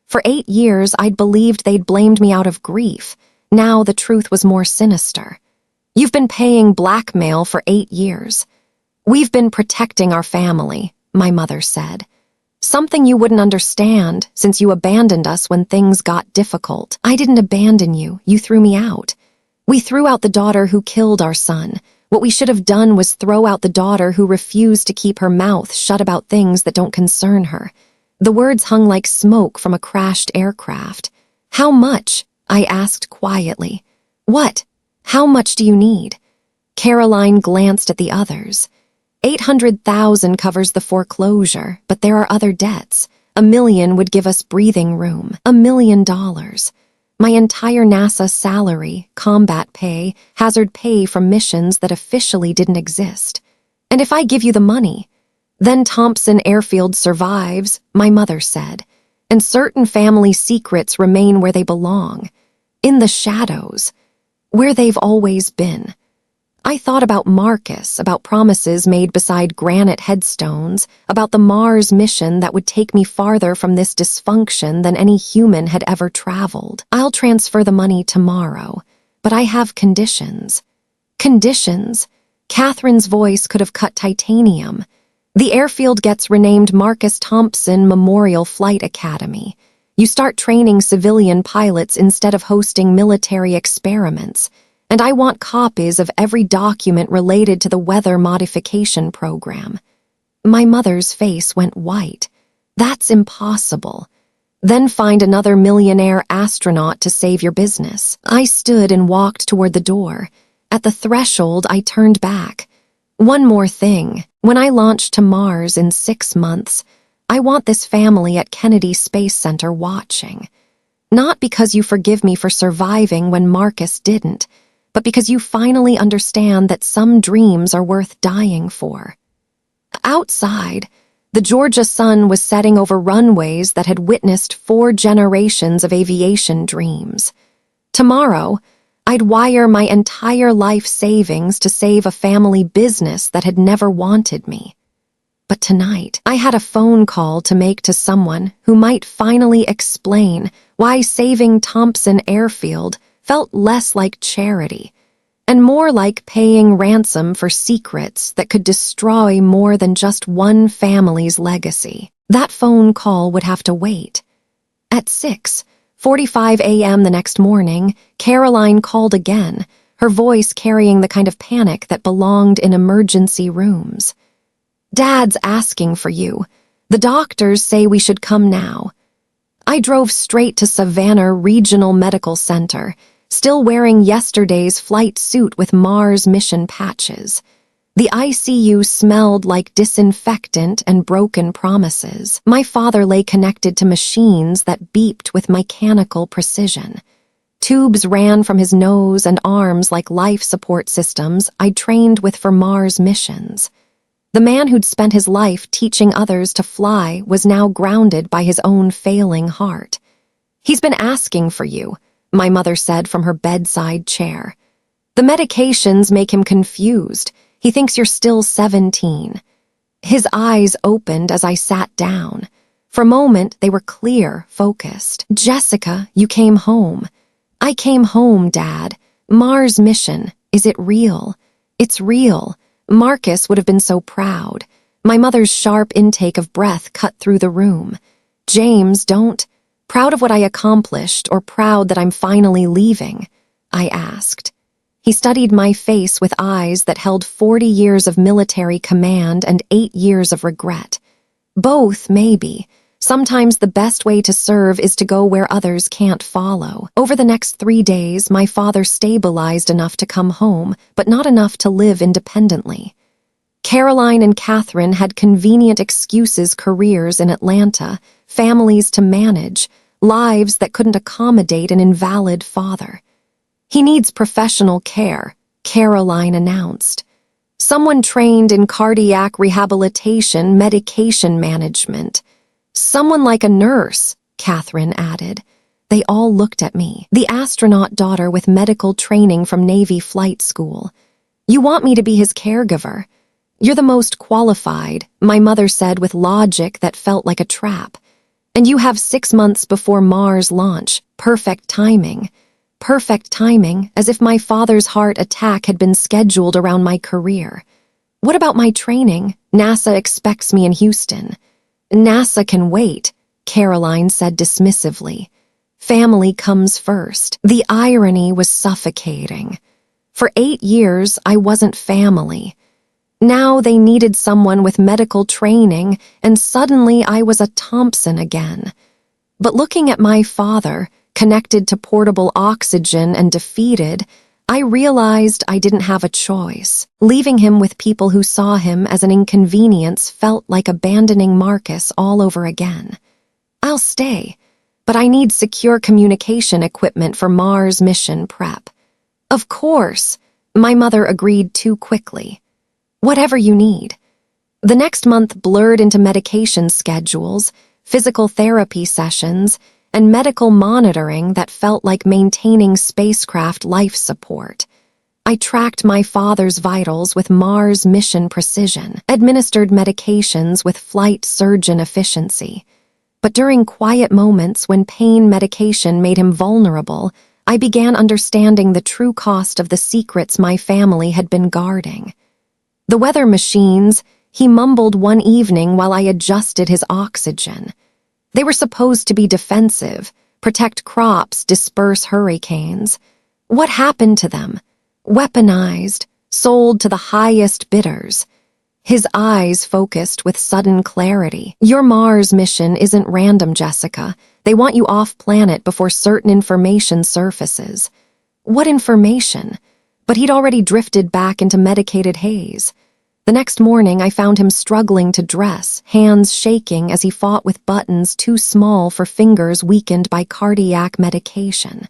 Speaker 1: For 8 years, I'd believed they'd blamed me out of grief. Now the truth was more sinister. You've been paying blackmail for 8 years. We've been protecting our family, my mother said. Something you wouldn't understand, since you abandoned us when things got difficult. I didn't abandon you, you threw me out. We threw out the daughter who killed our son. What we should have done was throw out the daughter who refused to keep her mouth shut about things that don't concern her. The words hung like smoke from a crashed aircraft. How much? I asked quietly. What? How much do you need? Caroline glanced at the others. 800,000 covers the foreclosure, but there are other debts. $1 million would give us breathing room. $1 million. My entire NASA salary, combat pay, hazard pay from missions that officially didn't exist. And if I give you the money, then Thompson airfield survives, my mother said, and certain family secrets remain where they belong, in the shadows, where they've always been. I thought about Marcus, about promises made beside granite headstones, about the Mars mission that would take me farther from this dysfunction than any human had ever traveled. I'll transfer the money tomorrow, but I have conditions. Conditions? Catherine's voice could have cut titanium. The airfield gets renamed Marcus Thompson Memorial Flight Academy. You start training civilian pilots instead of hosting military experiments. And I want copies of every document related to the weather modification program. My mother's face went white. That's impossible. Then find another millionaire astronaut to save your business. I stood and walked toward the door. At the threshold, I turned back. One more thing. When I launch to Mars in 6 months, I want this family at Kennedy Space Center watching. Not because you forgive me for surviving when Marcus didn't, but because you finally understand that some dreams are worth dying for. Outside, the Georgia sun was setting over runways that had witnessed 4 generations of aviation dreams. Tomorrow, I'd wire my entire life savings to save a family business that had never wanted me. But tonight, I had a phone call to make to someone who might finally explain why saving Thompson Airfield felt less like charity, and more like paying ransom for secrets that could destroy more than just one family's legacy. That phone call would have to wait. At 6:45 a.m. the next morning, Caroline called again, her voice carrying the kind of panic that belonged in emergency rooms. "Dad's asking for you. The doctors say we should come now." I drove straight to Savannah Regional Medical Center, still wearing yesterday's flight suit with Mars mission patches. The ICU smelled like disinfectant and broken promises. My father lay connected to machines that beeped with mechanical precision. Tubes ran from his nose and arms like life support systems I'd trained with for Mars missions. The man who'd spent his life teaching others to fly was now grounded by his own failing heart. "He's been asking for you," my mother said from her bedside chair. "The medications make him confused. He thinks you're still 17. His eyes opened as I sat down. For a moment, they were clear, focused. "Jessica, you came home." "I came home, Dad. Mars mission. Is it real?" "It's real." Marcus would have been so proud. My mother's sharp intake of breath cut through the room. "James, don't. Proud of what I accomplished or proud that I'm finally leaving?" I asked. He studied my face with eyes that held 40 years of military command and 8 years of regret. "Both, maybe. Sometimes the best way to serve is to go where others can't follow." Over the next 3 days, my father stabilized enough to come home, but not enough to live independently. Caroline and Catherine had convenient excuses, careers in Atlanta, families to manage, lives that couldn't accommodate an invalid father. "He needs professional care," Caroline announced. "Someone trained in cardiac rehabilitation, medication management." "Someone like a nurse," Catherine added. They all looked at me, the astronaut daughter with medical training from Navy flight school. "You want me to be his caregiver?" "You're the most qualified," my mother said with logic that felt like a trap. "And you have 6 months before Mars launch. Perfect timing." Perfect timing, as if my father's heart attack had been scheduled around my career. "What about my training? NASA expects me in Houston." "NASA can wait," Caroline said dismissively. "Family comes first." The irony was suffocating. For 8 years, I wasn't family. Now they needed someone with medical training, and suddenly I was a Thompson again. But looking at my father, connected to portable oxygen and defeated, I realized I didn't have a choice. Leaving him with people who saw him as an inconvenience felt like abandoning Marcus all over again. "I'll stay, but I need secure communication equipment for Mars mission prep." "Of course," my mother agreed too quickly. "Whatever you need." The next month blurred into medication schedules, physical therapy sessions, and medical monitoring that felt like maintaining spacecraft life support. I tracked my father's vitals with Mars mission precision, administered medications with flight surgeon efficiency. But during quiet moments when pain medication made him vulnerable, I began understanding the true cost of the secrets my family had been guarding. The weather machines, he mumbled one evening while I adjusted his oxygen. They were supposed to be defensive, protect crops, disperse hurricanes. What happened to them? Weaponized, sold to the highest bidders. His eyes focused with sudden clarity. Your Mars mission isn't random, Jessica. They want you off-planet before certain information surfaces. What information? But he'd already drifted back into medicated haze. The next morning, I found him struggling to dress, hands shaking as he fought with buttons too small for fingers weakened by cardiac medication.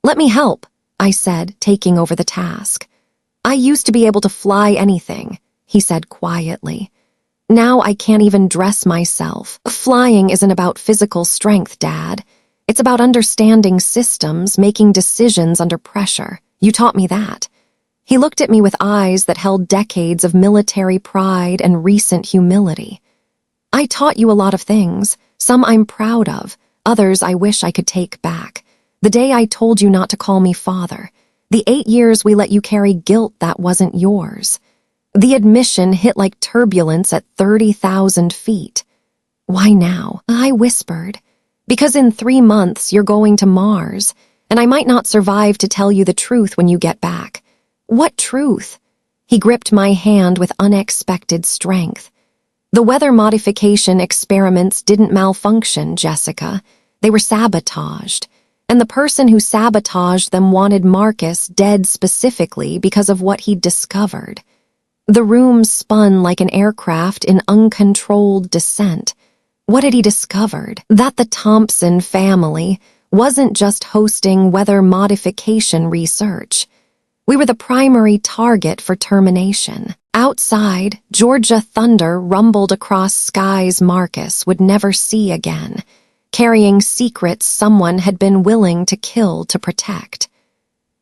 Speaker 1: "Let me help," I said, taking over the task. "I used to be able to fly anything," he said quietly. "Now I can't even dress myself. Flying isn't about physical strength, Dad. It's about understanding systems, making decisions under pressure. You taught me that." He looked at me with eyes that held decades of military pride and recent humility. "I taught you a lot of things. Some I'm proud of, others I wish I could take back. The day I told you not to call me father. The 8 years we let you carry guilt that wasn't yours. The admission hit like turbulence at 30,000 feet. Why now?" I whispered. "Because in 3 months you're going to Mars, and I might not survive to tell you the truth when you get back." "What truth?" He gripped my hand with unexpected strength. "The weather modification experiments didn't malfunction, Jessica. They were sabotaged. And the person who sabotaged them wanted Marcus dead specifically because of what he'd discovered." The room spun like an aircraft in uncontrolled descent. What had he discovered? That the Thompson family wasn't just hosting weather modification research. We were the primary target for termination. Outside, Georgia thunder rumbled across skies Marcus would never see again, carrying secrets someone had been willing to kill to protect.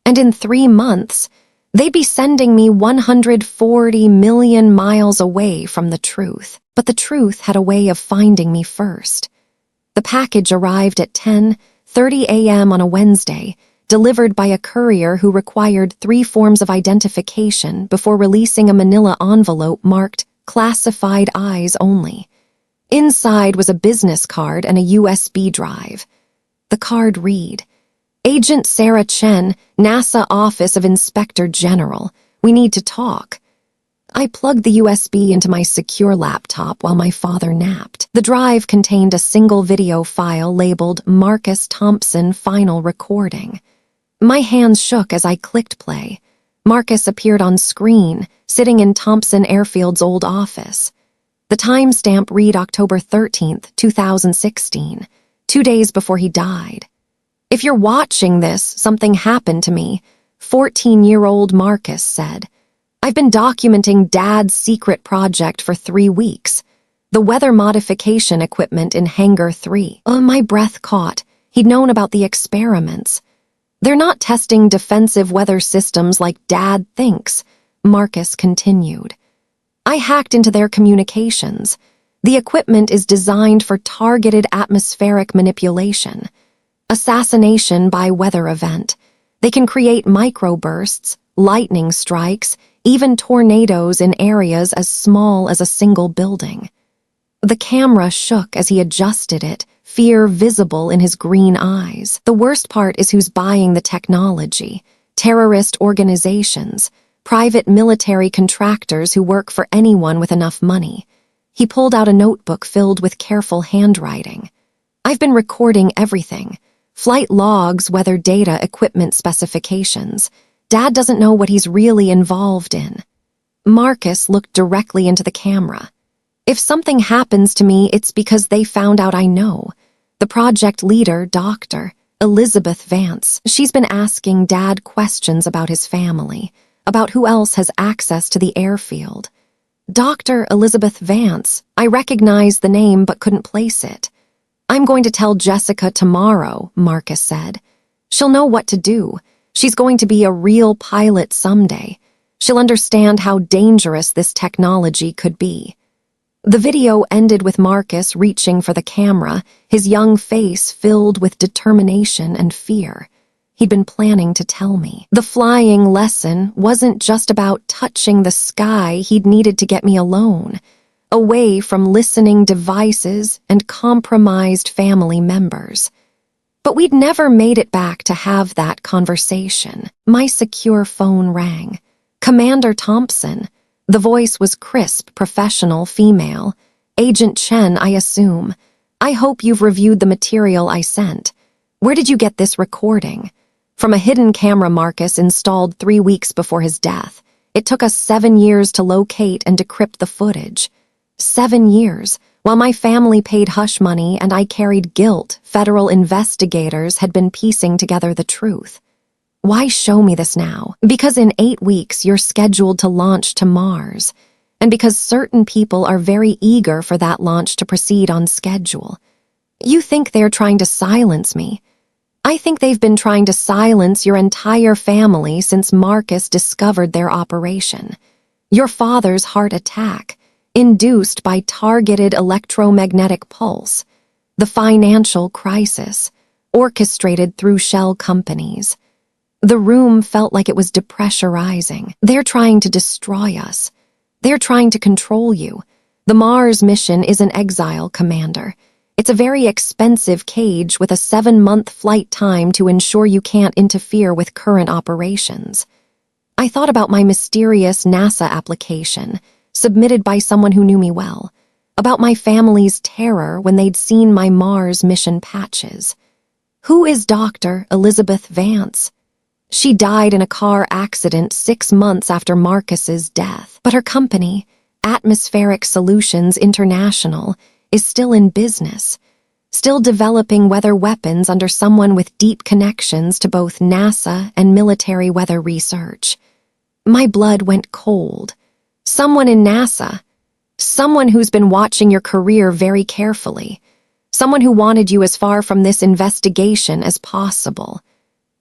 Speaker 1: And in 3 months, they'd be sending me 140 million miles away from the truth. But the truth had a way of finding me first. The package arrived at 10:30 a.m. on a Wednesday, delivered by a courier who required 3 forms of identification before releasing a manila envelope marked "Classified Eyes Only." Inside was a business card and a USB drive. The card read, "Agent Sarah Chen, NASA Office of Inspector General. We need to talk." I plugged the USB into my secure laptop while my father napped. The drive contained a single video file labeled Marcus Thompson Final Recording. My hands shook as I clicked play. Marcus appeared on screen, sitting in Thompson Airfield's old office. The timestamp read October 13th, 2016, 2 days before he died. "If you're watching this, something happened to me," 14-year-old Marcus said. "I've been documenting Dad's secret project for 3 weeks. The weather modification equipment in Hangar 3. My breath caught. He'd known about the experiments. "They're not testing defensive weather systems like Dad thinks," Marcus continued. "I hacked into their communications. The equipment is designed for targeted atmospheric manipulation. Assassination by weather event. They can create microbursts, lightning strikes, even tornadoes in areas as small as a single building." The camera shook as he adjusted it, fear visible in his green eyes. "The worst part is who's buying the technology. Terrorist organizations, private military contractors who work for anyone with enough money." He pulled out a notebook filled with careful handwriting. "I've been recording everything. Flight logs, weather data, equipment specifications. Dad doesn't know what he's really involved in." Marcus looked directly into the camera. "If something happens to me, it's because they found out I know. The project leader, Dr. Elizabeth Vance, she's been asking Dad questions about his family, about who else has access to the airfield." Dr. Elizabeth Vance. I recognized the name but couldn't place it. "I'm going to tell Jessica tomorrow," Marcus said. "She'll know what to do. She's going to be a real pilot someday. She'll understand how dangerous this technology could be. The video ended with Marcus reaching for the camera, his young face filled with determination and fear. He'd been planning to tell me. The flying lesson wasn't just about touching the sky. He'd needed to get me alone, away from listening devices and compromised family members. But we'd never made it back to have that conversation. My secure phone rang. Commander Thompson. The voice was crisp, professional, female. Agent Chen, I assume. I hope you've reviewed the material I sent. Where did you get this recording? From a hidden camera Marcus installed 3 weeks before his death. It took us 7 years to locate and decrypt the footage. 7 years. While my family paid hush money and I carried guilt, federal investigators had been piecing together the truth. Why show me this now? Because in 8 weeks you're scheduled to launch to Mars, and because certain people are very eager for that launch to proceed on schedule. You think they're trying to silence me. I think they've been trying to silence your entire family since Marcus discovered their operation. Your father's heart attack, induced by targeted electromagnetic pulse, the financial crisis, orchestrated through shell companies. The room felt like it was depressurizing. They're trying to destroy us. They're trying to control you. The Mars mission is an exile, Commander. It's a very expensive cage with a 7-month flight time to ensure you can't interfere with current operations. I thought about my mysterious NASA application, submitted by someone who knew me well, about my family's terror when they'd seen my Mars mission patches. Who is Dr. Elizabeth Vance? She died in a car accident 6 months after Marcus's death, but her company, Atmospheric Solutions International, is still in business, still developing weather weapons under someone with deep connections to both NASA and military weather research. My blood went cold. Someone in NASA, someone who's been watching your career very carefully, someone who wanted you as far from this investigation as possible.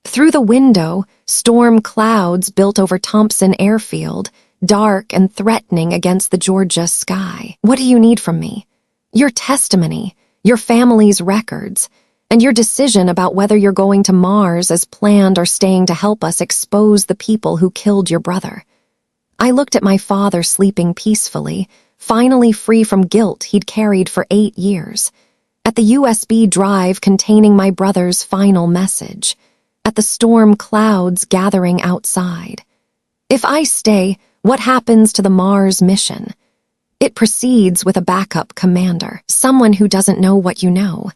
Speaker 1: Through the window, storm clouds built over Thompson airfield, dark and threatening against the Georgia sky. What do you need from me? Your testimony, your family's records, and your decision about whether you're going to Mars as planned or staying to help us expose the people who killed your brother. I looked at my father sleeping peacefully, finally free from guilt he'd carried for 8 years, at the USB drive containing my brother's final message, at the storm clouds gathering outside. If I stay, what happens to the Mars mission? It proceeds with a backup commander, someone who doesn't know what you know.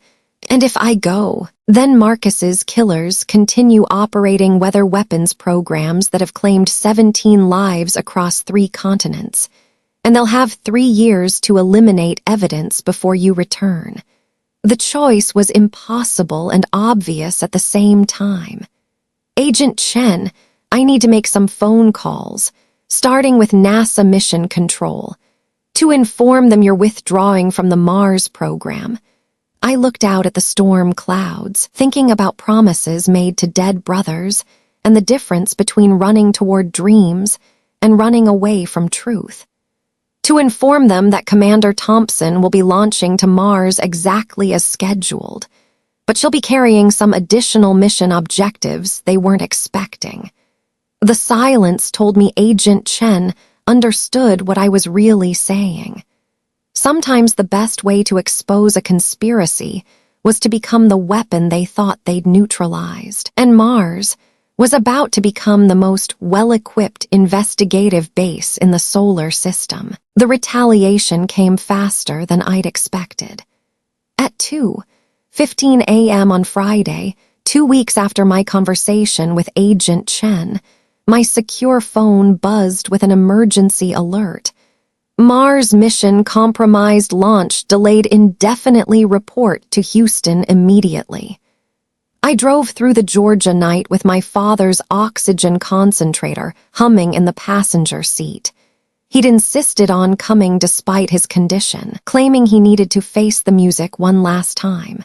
Speaker 1: And if I go, then Marcus's killers continue operating weather weapons programs that have claimed 17 lives across 3 continents. And they'll have 3 years to eliminate evidence before you return. The choice was impossible and obvious at the same time. Agent Chen, I need to make some phone calls, starting with NASA Mission Control, to inform them you're withdrawing from the Mars program. I looked out at the storm clouds, thinking about promises made to dead brothers and the difference between running toward dreams and running away from truth. To inform them that Commander Thompson will be launching to Mars exactly as scheduled, but she'll be carrying some additional mission objectives they weren't expecting. The silence told me Agent Chen understood what I was really saying. Sometimes the best way to expose a conspiracy was to become the weapon they thought they'd neutralized. And Mars was about to become the most well-equipped investigative base in the solar system. The retaliation came faster than I'd expected. At 2:15 a.m. on Friday, 2 weeks after my conversation with Agent Chen, my secure phone buzzed with an emergency alert. Mars mission compromised, launch delayed indefinitely, report to Houston immediately. I drove through the Georgia night with my father's oxygen concentrator humming in the passenger seat. He'd insisted on coming despite his condition, claiming he needed to face the music one last time.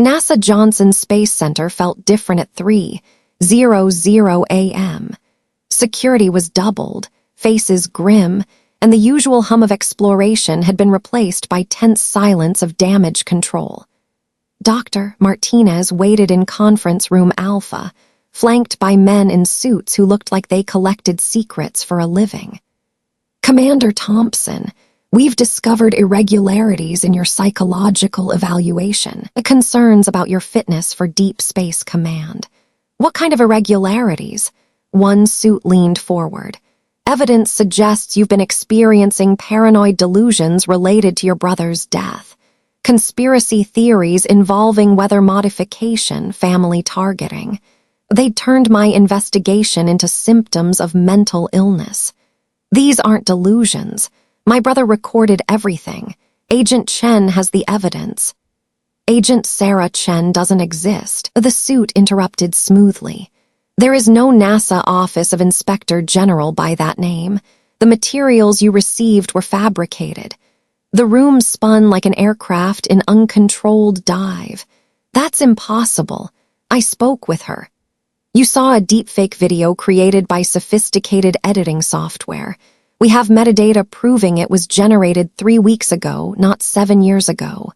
Speaker 1: NASA Johnson Space Center felt different at 3, 6:00 a.m. Security was doubled, faces grim, and the usual hum of exploration had been replaced by tense silence of damage control. Dr. Martinez waited in conference room Alpha, flanked by men in suits who looked like they collected secrets for a living. "Commander Thompson, we've discovered irregularities in your psychological evaluation, concerns about your fitness for Deep Space Command." "What kind of irregularities?" One suit leaned forward. "Evidence suggests you've been experiencing paranoid delusions related to your brother's death. Conspiracy theories involving weather modification, family targeting. They turned my investigation into symptoms of mental illness. These aren't delusions. My brother recorded everything. Agent Chen has the evidence." "Agent Sarah Chen doesn't exist," the suit interrupted smoothly. "There is no NASA Office of Inspector General by that name. The materials you received were fabricated. The room spun like an aircraft in uncontrolled dive. That's impossible. I spoke with her. You saw a deepfake video created by sophisticated editing software. We have metadata proving it was generated 3 weeks ago, not 7 years ago."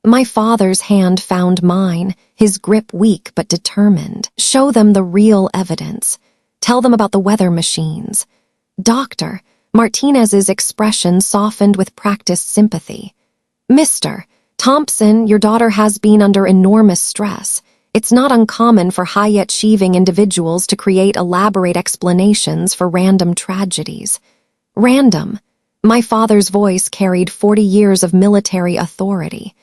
Speaker 1: My father's hand found mine, his grip weak but determined. "Show them the real evidence. Tell them about the weather machines." "Doctor," Martinez's expression softened with practiced sympathy. "Mr. Thompson, your daughter has been under enormous stress. It's not uncommon for high-achieving individuals to create elaborate explanations for random tragedies." "Random?" My father's voice carried 40 years of military authority.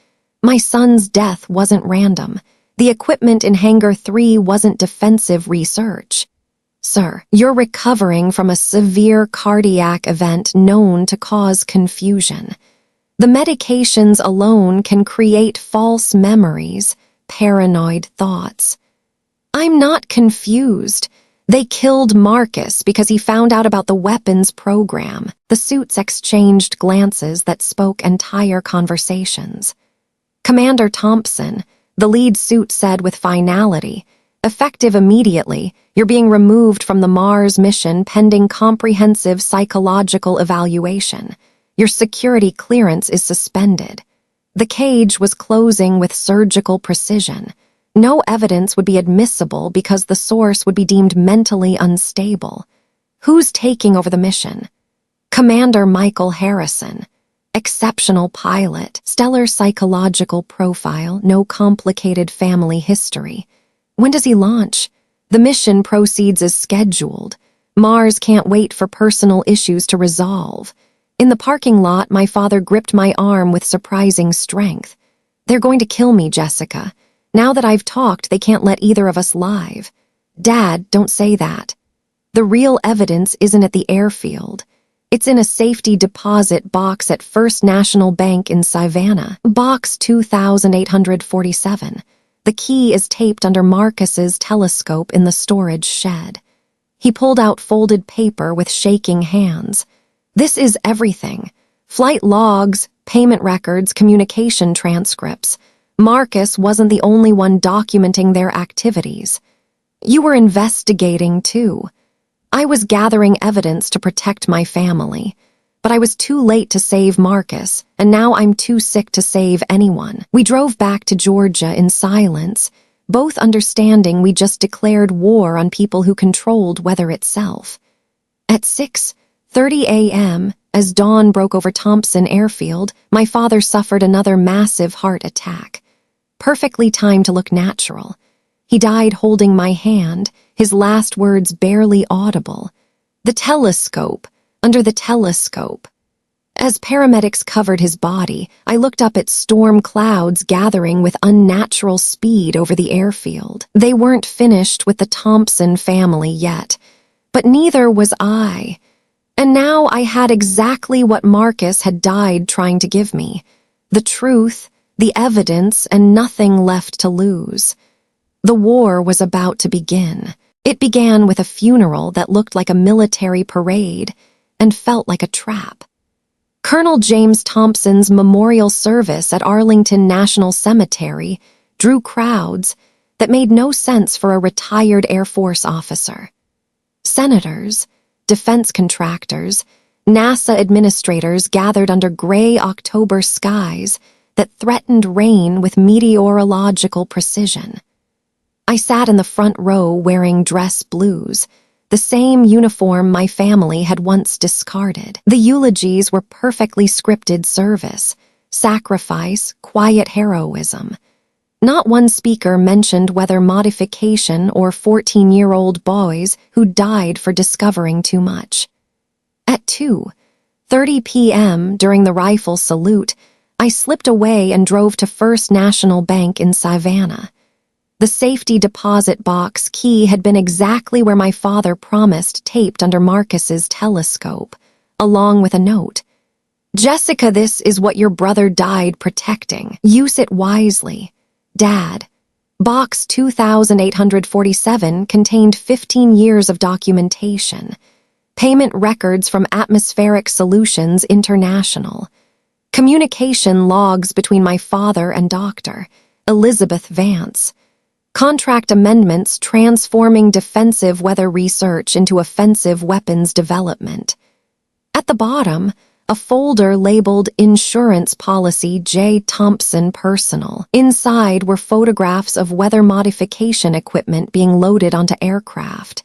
Speaker 1: "My son's death wasn't random. The equipment in Hangar 3 wasn't defensive research. Sir, you're recovering from a severe cardiac event known to cause confusion. The medications alone can create false memories, paranoid thoughts." "I'm not confused. They killed Marcus because he found out about the weapons program." The suits exchanged glances that spoke entire conversations. "Commander Thompson," the lead suit said with finality, "effective immediately, you're being removed from the Mars mission pending comprehensive psychological evaluation. Your security clearance is suspended." The cage was closing with surgical precision. No evidence would be admissible because the source would be deemed mentally unstable. "Who's taking over the mission?" "Commander Michael Harrison. Exceptional pilot, stellar psychological profile, no complicated family history." "When does he launch?" "The mission proceeds as scheduled. Mars can't wait for personal issues to resolve." In the parking lot, my father gripped my arm with surprising strength. "They're going to kill me, Jessica. Now that I've talked, they can't let either of us live." "Dad, don't say that. The real evidence isn't at the airfield. It's in a safety deposit box at First National Bank in Savannah, box 2847. The key is taped under Marcus's telescope in the storage shed." He pulled out folded paper with shaking hands. "This is everything. Flight logs, payment records, communication transcripts. Marcus wasn't the only one documenting their activities. You were investigating, too. I was gathering evidence to protect my family, but I was too late to save Marcus, and now I'm too sick to save anyone." We drove back to Georgia in silence, both understanding we just declared war on people who controlled weather itself. At 6:30 a.m., as dawn broke over Thompson airfield, my father suffered another massive heart attack. Perfectly timed to look natural. He died holding my hand, his last words barely audible. "The telescope, under the telescope." As paramedics covered his body, I looked up at storm clouds gathering with unnatural speed over the airfield. They weren't finished with the Thompson family yet, but neither was I. And now I had exactly what Marcus had died trying to give me. The truth, the evidence, and nothing left to lose. The war was about to begin. It began with a funeral that looked like a military parade and felt like a trap. Colonel James Thompson's memorial service at Arlington National Cemetery drew crowds, that made no sense for a retired Air Force officer. Senators, defense contractors, NASA administrators gathered under gray October skies that threatened rain with meteorological precision. I sat in the front row wearing dress blues, the same uniform my family had once discarded. The eulogies were perfectly scripted service, sacrifice, quiet heroism. Not one speaker mentioned weather modification or 14-year-old boys who died for discovering too much. At 2:30 p.m. during the rifle salute, I slipped away and drove to First National Bank in Savannah. The safety deposit box key had been exactly where my father promised, taped under Marcus's telescope, along with a note. "Jessica, this is what your brother died protecting. Use it wisely. Dad." Box 2847 contained 15 years of documentation. Payment records from Atmospheric Solutions International. Communication logs between my father and Dr. Elizabeth Vance. Contract amendments transforming defensive weather research into offensive weapons development. At the bottom, a folder labeled Insurance Policy J. Thompson Personal. Inside were photographs of weather modification equipment being loaded onto aircraft.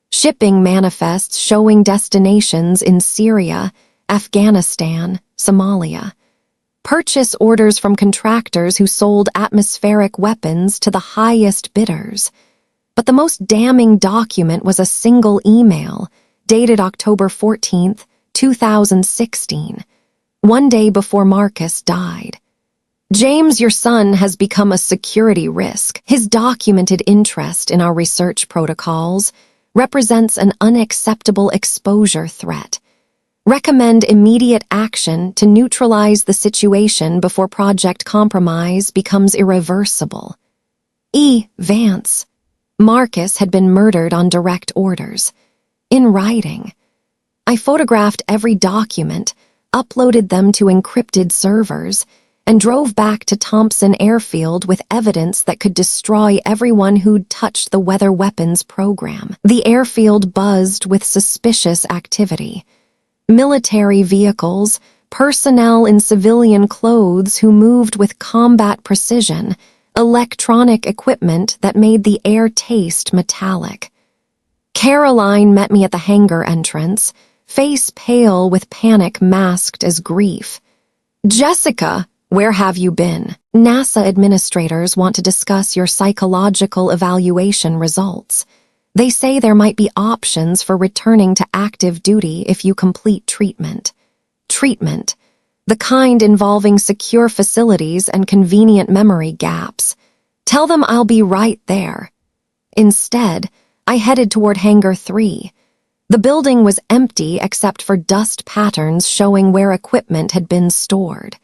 Speaker 1: Shipping manifests showing destinations in Syria, Afghanistan, Somalia. Purchase orders from contractors who sold atmospheric weapons to the highest bidders. But the most damning document was a single email, dated October 14th, 2016, one day before Marcus died. "James, your son has become a security risk. His documented interest in our research protocols represents an unacceptable exposure threat. Recommend immediate action to neutralize the situation before Project Compromise becomes irreversible. E. Vance." Marcus had been murdered on direct orders. In writing. I photographed every document, uploaded them to encrypted servers, and drove back to Thompson airfield with evidence that could destroy everyone who'd touched the weather weapons program. The airfield buzzed with suspicious activity. Military vehicles, personnel in civilian clothes who moved with combat precision, electronic equipment that made the air taste metallic. Caroline met me at the hangar entrance, face pale with panic masked as grief. "Jessica, where have you been? NASA administrators want to discuss your psychological evaluation results. They say there might be options for returning to active duty if you complete treatment. Treatment, the kind involving secure facilities and convenient memory gaps. Tell them I'll be right there." Instead, I headed toward Hangar 3. The building was empty except for dust patterns showing where equipment had been stored.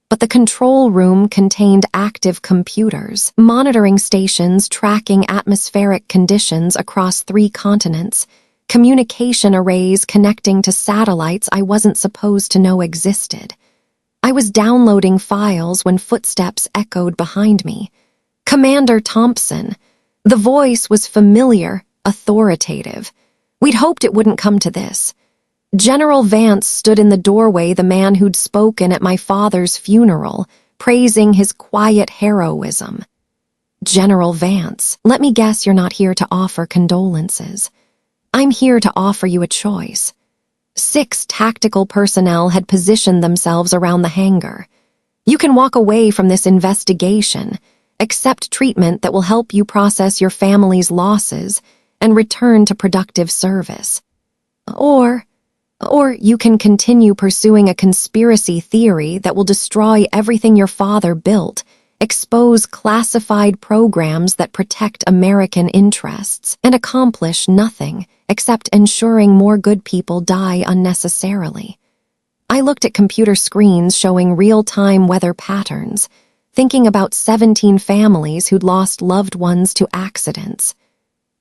Speaker 1: But the control room contained active computers, monitoring stations tracking atmospheric conditions across 3 continents, communication arrays connecting to satellites I wasn't supposed to know existed. I was downloading files when footsteps echoed behind me. "Commander Thompson." The voice was familiar, authoritative. We'd hoped it wouldn't come to this. General Vance stood in the doorway, the man who'd spoken at my father's funeral, praising his quiet heroism. "General Vance, let me guess you're not here to offer condolences. I'm here to offer you a choice." 6 tactical personnel had positioned themselves around the hangar. "You can walk away from this investigation, accept treatment that will help you process your family's losses, and return to productive service. Or you can continue pursuing a conspiracy theory that will destroy everything your father built, expose classified programs that protect American interests, and accomplish nothing except ensuring more good people die unnecessarily." I looked at computer screens showing real-time weather patterns, thinking about 17 families who'd lost loved ones to accidents.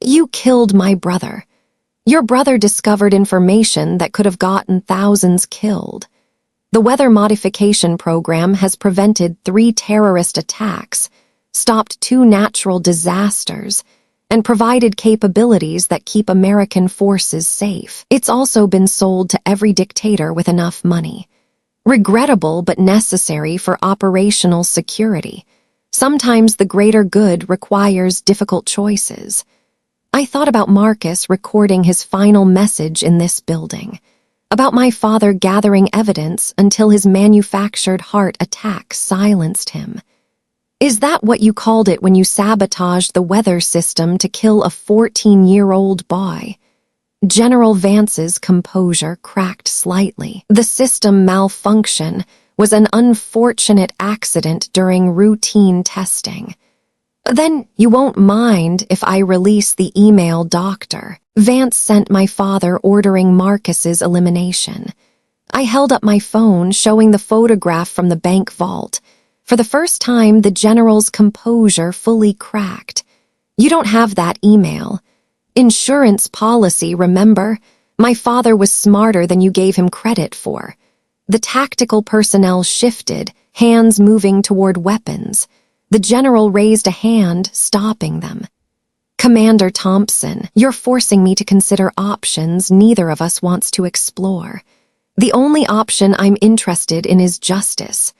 Speaker 1: "You killed my brother. Your brother discovered information that could have gotten thousands killed. The weather modification program has prevented 3 terrorist attacks, stopped 2 natural disasters, and provided capabilities that keep American forces safe. It's also been sold to every dictator with enough money. Regrettable but necessary for operational security. Sometimes the greater good requires difficult choices. I thought about Marcus recording his final message in this building, about my father gathering evidence until his manufactured heart attack silenced him. Is that what you called it when you sabotaged the weather system to kill a 14-year-old boy? General Vance's composure cracked slightly. The system malfunction was an unfortunate accident during routine testing. Then you won't mind if I release the email, Doctor. Vance sent my father ordering Marcus's elimination. I held up my phone, showing the photograph from the bank vault. For the first time, the general's composure fully cracked. You don't have that email. Insurance policy, remember? My father was smarter than you gave him credit for. The tactical personnel shifted, hands moving toward weapons. The general raised a hand, stopping them. Commander Thompson, you're forcing me to consider options neither of us wants to explore. The only option I'm interested in is justice.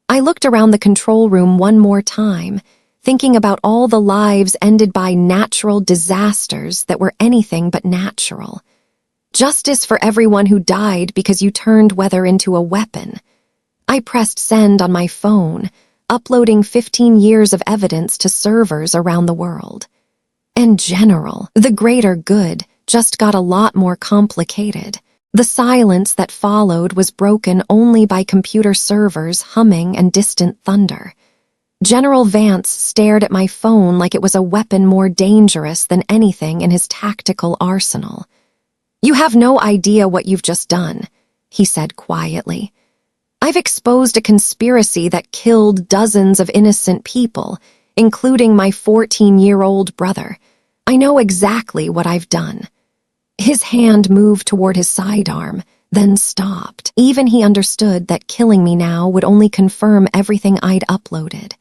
Speaker 1: I looked around the control room one more time, thinking about all the lives ended by natural disasters that were anything but natural. Justice for everyone who died because you turned weather into a weapon. I pressed send on my phone, uploading 15 years of evidence to servers around the world. In general, the greater good just got a lot more complicated. The silence that followed was broken only by computer servers humming and distant thunder. General Vance stared at my phone like it was a weapon more dangerous than anything in his tactical arsenal. You have no idea what you've just done, he said quietly. I've exposed a conspiracy that killed dozens of innocent people, including my 14-year-old brother. I know exactly what I've done. His hand moved toward his sidearm, then stopped. Even he understood that killing me now would only confirm everything I'd uploaded.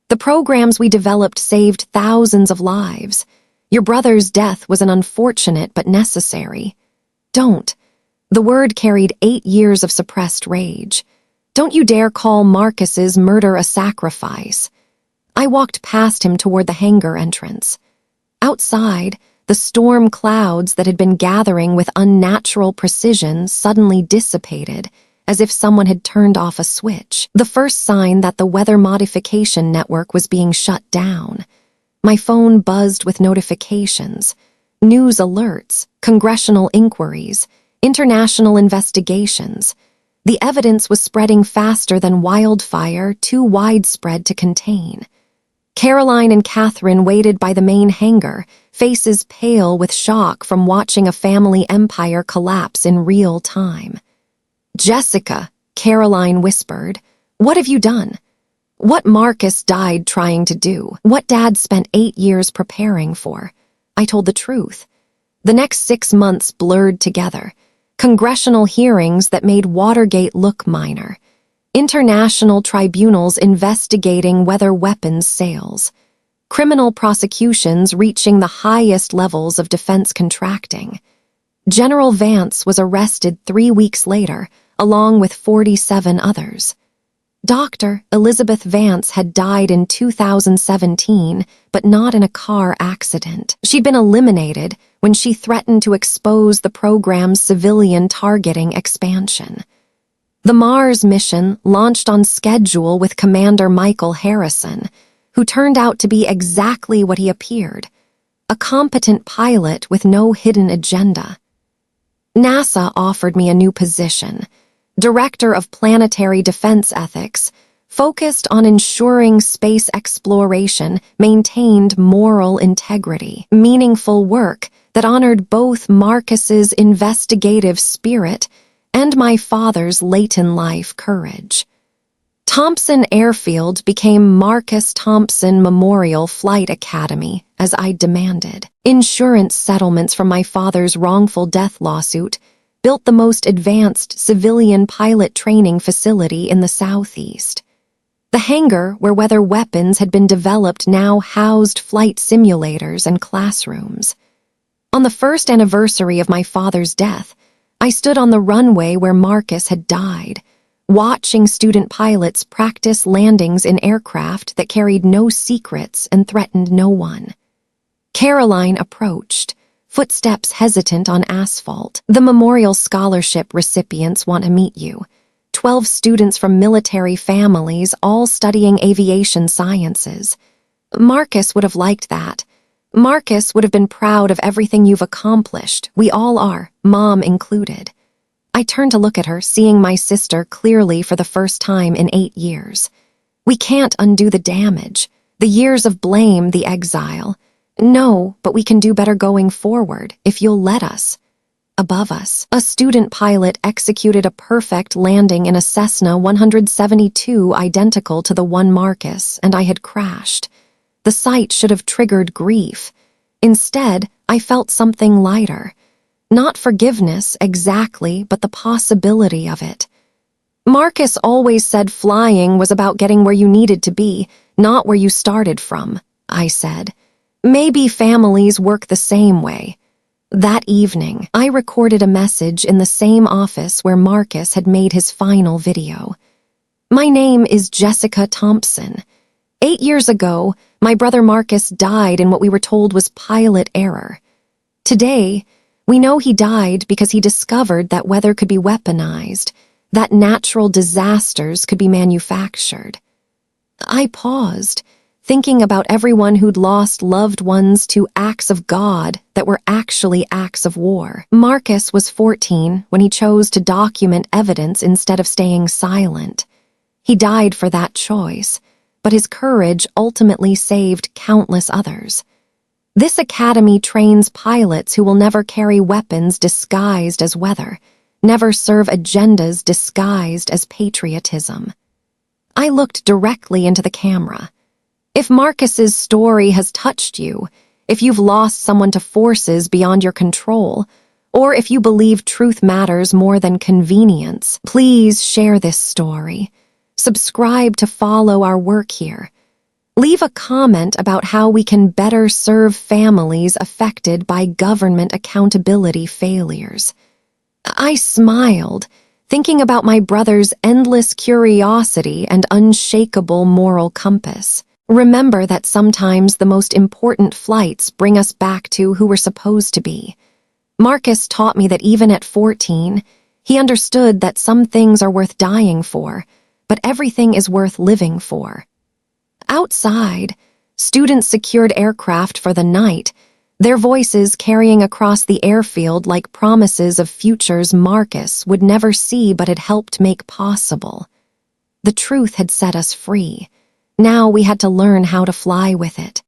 Speaker 1: The programs we developed saved thousands of lives. Your brother's death was an unfortunate but necessary. Don't. The word carried 8 years of suppressed rage. Don't you dare call Marcus's murder a sacrifice. I walked past him toward the hangar entrance. Outside, the storm clouds that had been gathering with unnatural precision suddenly dissipated, as if someone had turned off a switch, the first sign that the weather modification network was being shut down. My phone buzzed with notifications, news alerts, congressional inquiries, international investigations. The evidence was spreading faster than wildfire, too widespread to contain. Caroline and Catherine waited by the main hangar, faces pale with shock from watching a family empire collapse in real time. Jessica, Caroline whispered, what have you done? What Marcus died trying to do, what Dad spent 8 years preparing for. I told the truth. The next 6 months blurred together. Congressional hearings that made Watergate look minor. International tribunals investigating weather weapons sales. Criminal prosecutions reaching the highest levels of defense contracting. General Vance was arrested 3 weeks later, along with 47 others. Dr. Elizabeth Vance had died in 2017, but not in a car accident. She'd been eliminated when she threatened to expose the program's civilian targeting expansion. The Mars mission launched on schedule with Commander Michael Harrison, who turned out to be exactly what he appeared, a competent pilot with no hidden agenda. NASA offered me a new position, Director of Planetary Defense Ethics, focused on ensuring space exploration maintained moral integrity, meaningful work that honored both Marcus's investigative spirit and my father's late-in-life courage. Thompson Airfield became Marcus Thompson Memorial Flight Academy, as I demanded. Insurance settlements from my father's wrongful death lawsuit built the most advanced civilian pilot training facility in the Southeast. The hangar where weather weapons had been developed now housed flight simulators and classrooms. On the first anniversary of my father's death, I stood on the runway where Marcus had died, watching student pilots practice landings in aircraft that carried no secrets and threatened no one. Caroline approached, footsteps hesitant on asphalt. "The Memorial Scholarship recipients want to meet you. 12 students from military families, all studying aviation sciences. Marcus would have liked that. Marcus would have been proud of everything you've accomplished. We all are, Mom included." I turned to look at her, seeing my sister clearly for the first time in 8 years. "We can't undo the damage, the years of blame, the exile. No, but we can do better going forward, if you'll let us." Above us, a student pilot executed a perfect landing in a Cessna 172 identical to the one Marcus and I had crashed. The sight should have triggered grief. Instead, I felt something lighter. Not forgiveness exactly, but the possibility of it. "Marcus always said flying was about getting where you needed to be, not where you started from," I said. "Maybe families work the same way." That evening, I recorded a message in the same office where Marcus had made his final video. "My name is Jessica Thompson. 8 years ago, my brother Marcus died in what we were told was pilot error. Today, we know he died because he discovered that weather could be weaponized, that natural disasters could be manufactured." I paused, thinking about everyone who'd lost loved ones to acts of God that were actually acts of war. Marcus was 14 when he chose to document evidence instead of staying silent. He died for that choice, but his courage ultimately saved countless others. This academy trains pilots who will never carry weapons disguised as weather, never serve agendas disguised as patriotism. I looked directly into the camera. If Marcus's story has touched you, if you've lost someone to forces beyond your control, or if you believe truth matters more than convenience, please share this story. Subscribe to follow our work here. Leave a comment about how we can better serve families affected by government accountability failures. I smiled, thinking about my brother's endless curiosity and unshakable moral compass. Remember that sometimes the most important flights bring us back to who we're supposed to be. Marcus taught me that even at 14, he understood that some things are worth dying for, but everything is worth living for. Outside, students secured aircraft for the night, their voices carrying across the airfield like promises of futures Marcus would never see but had helped make possible. The truth had set us free. Now we had to learn how to fly with it.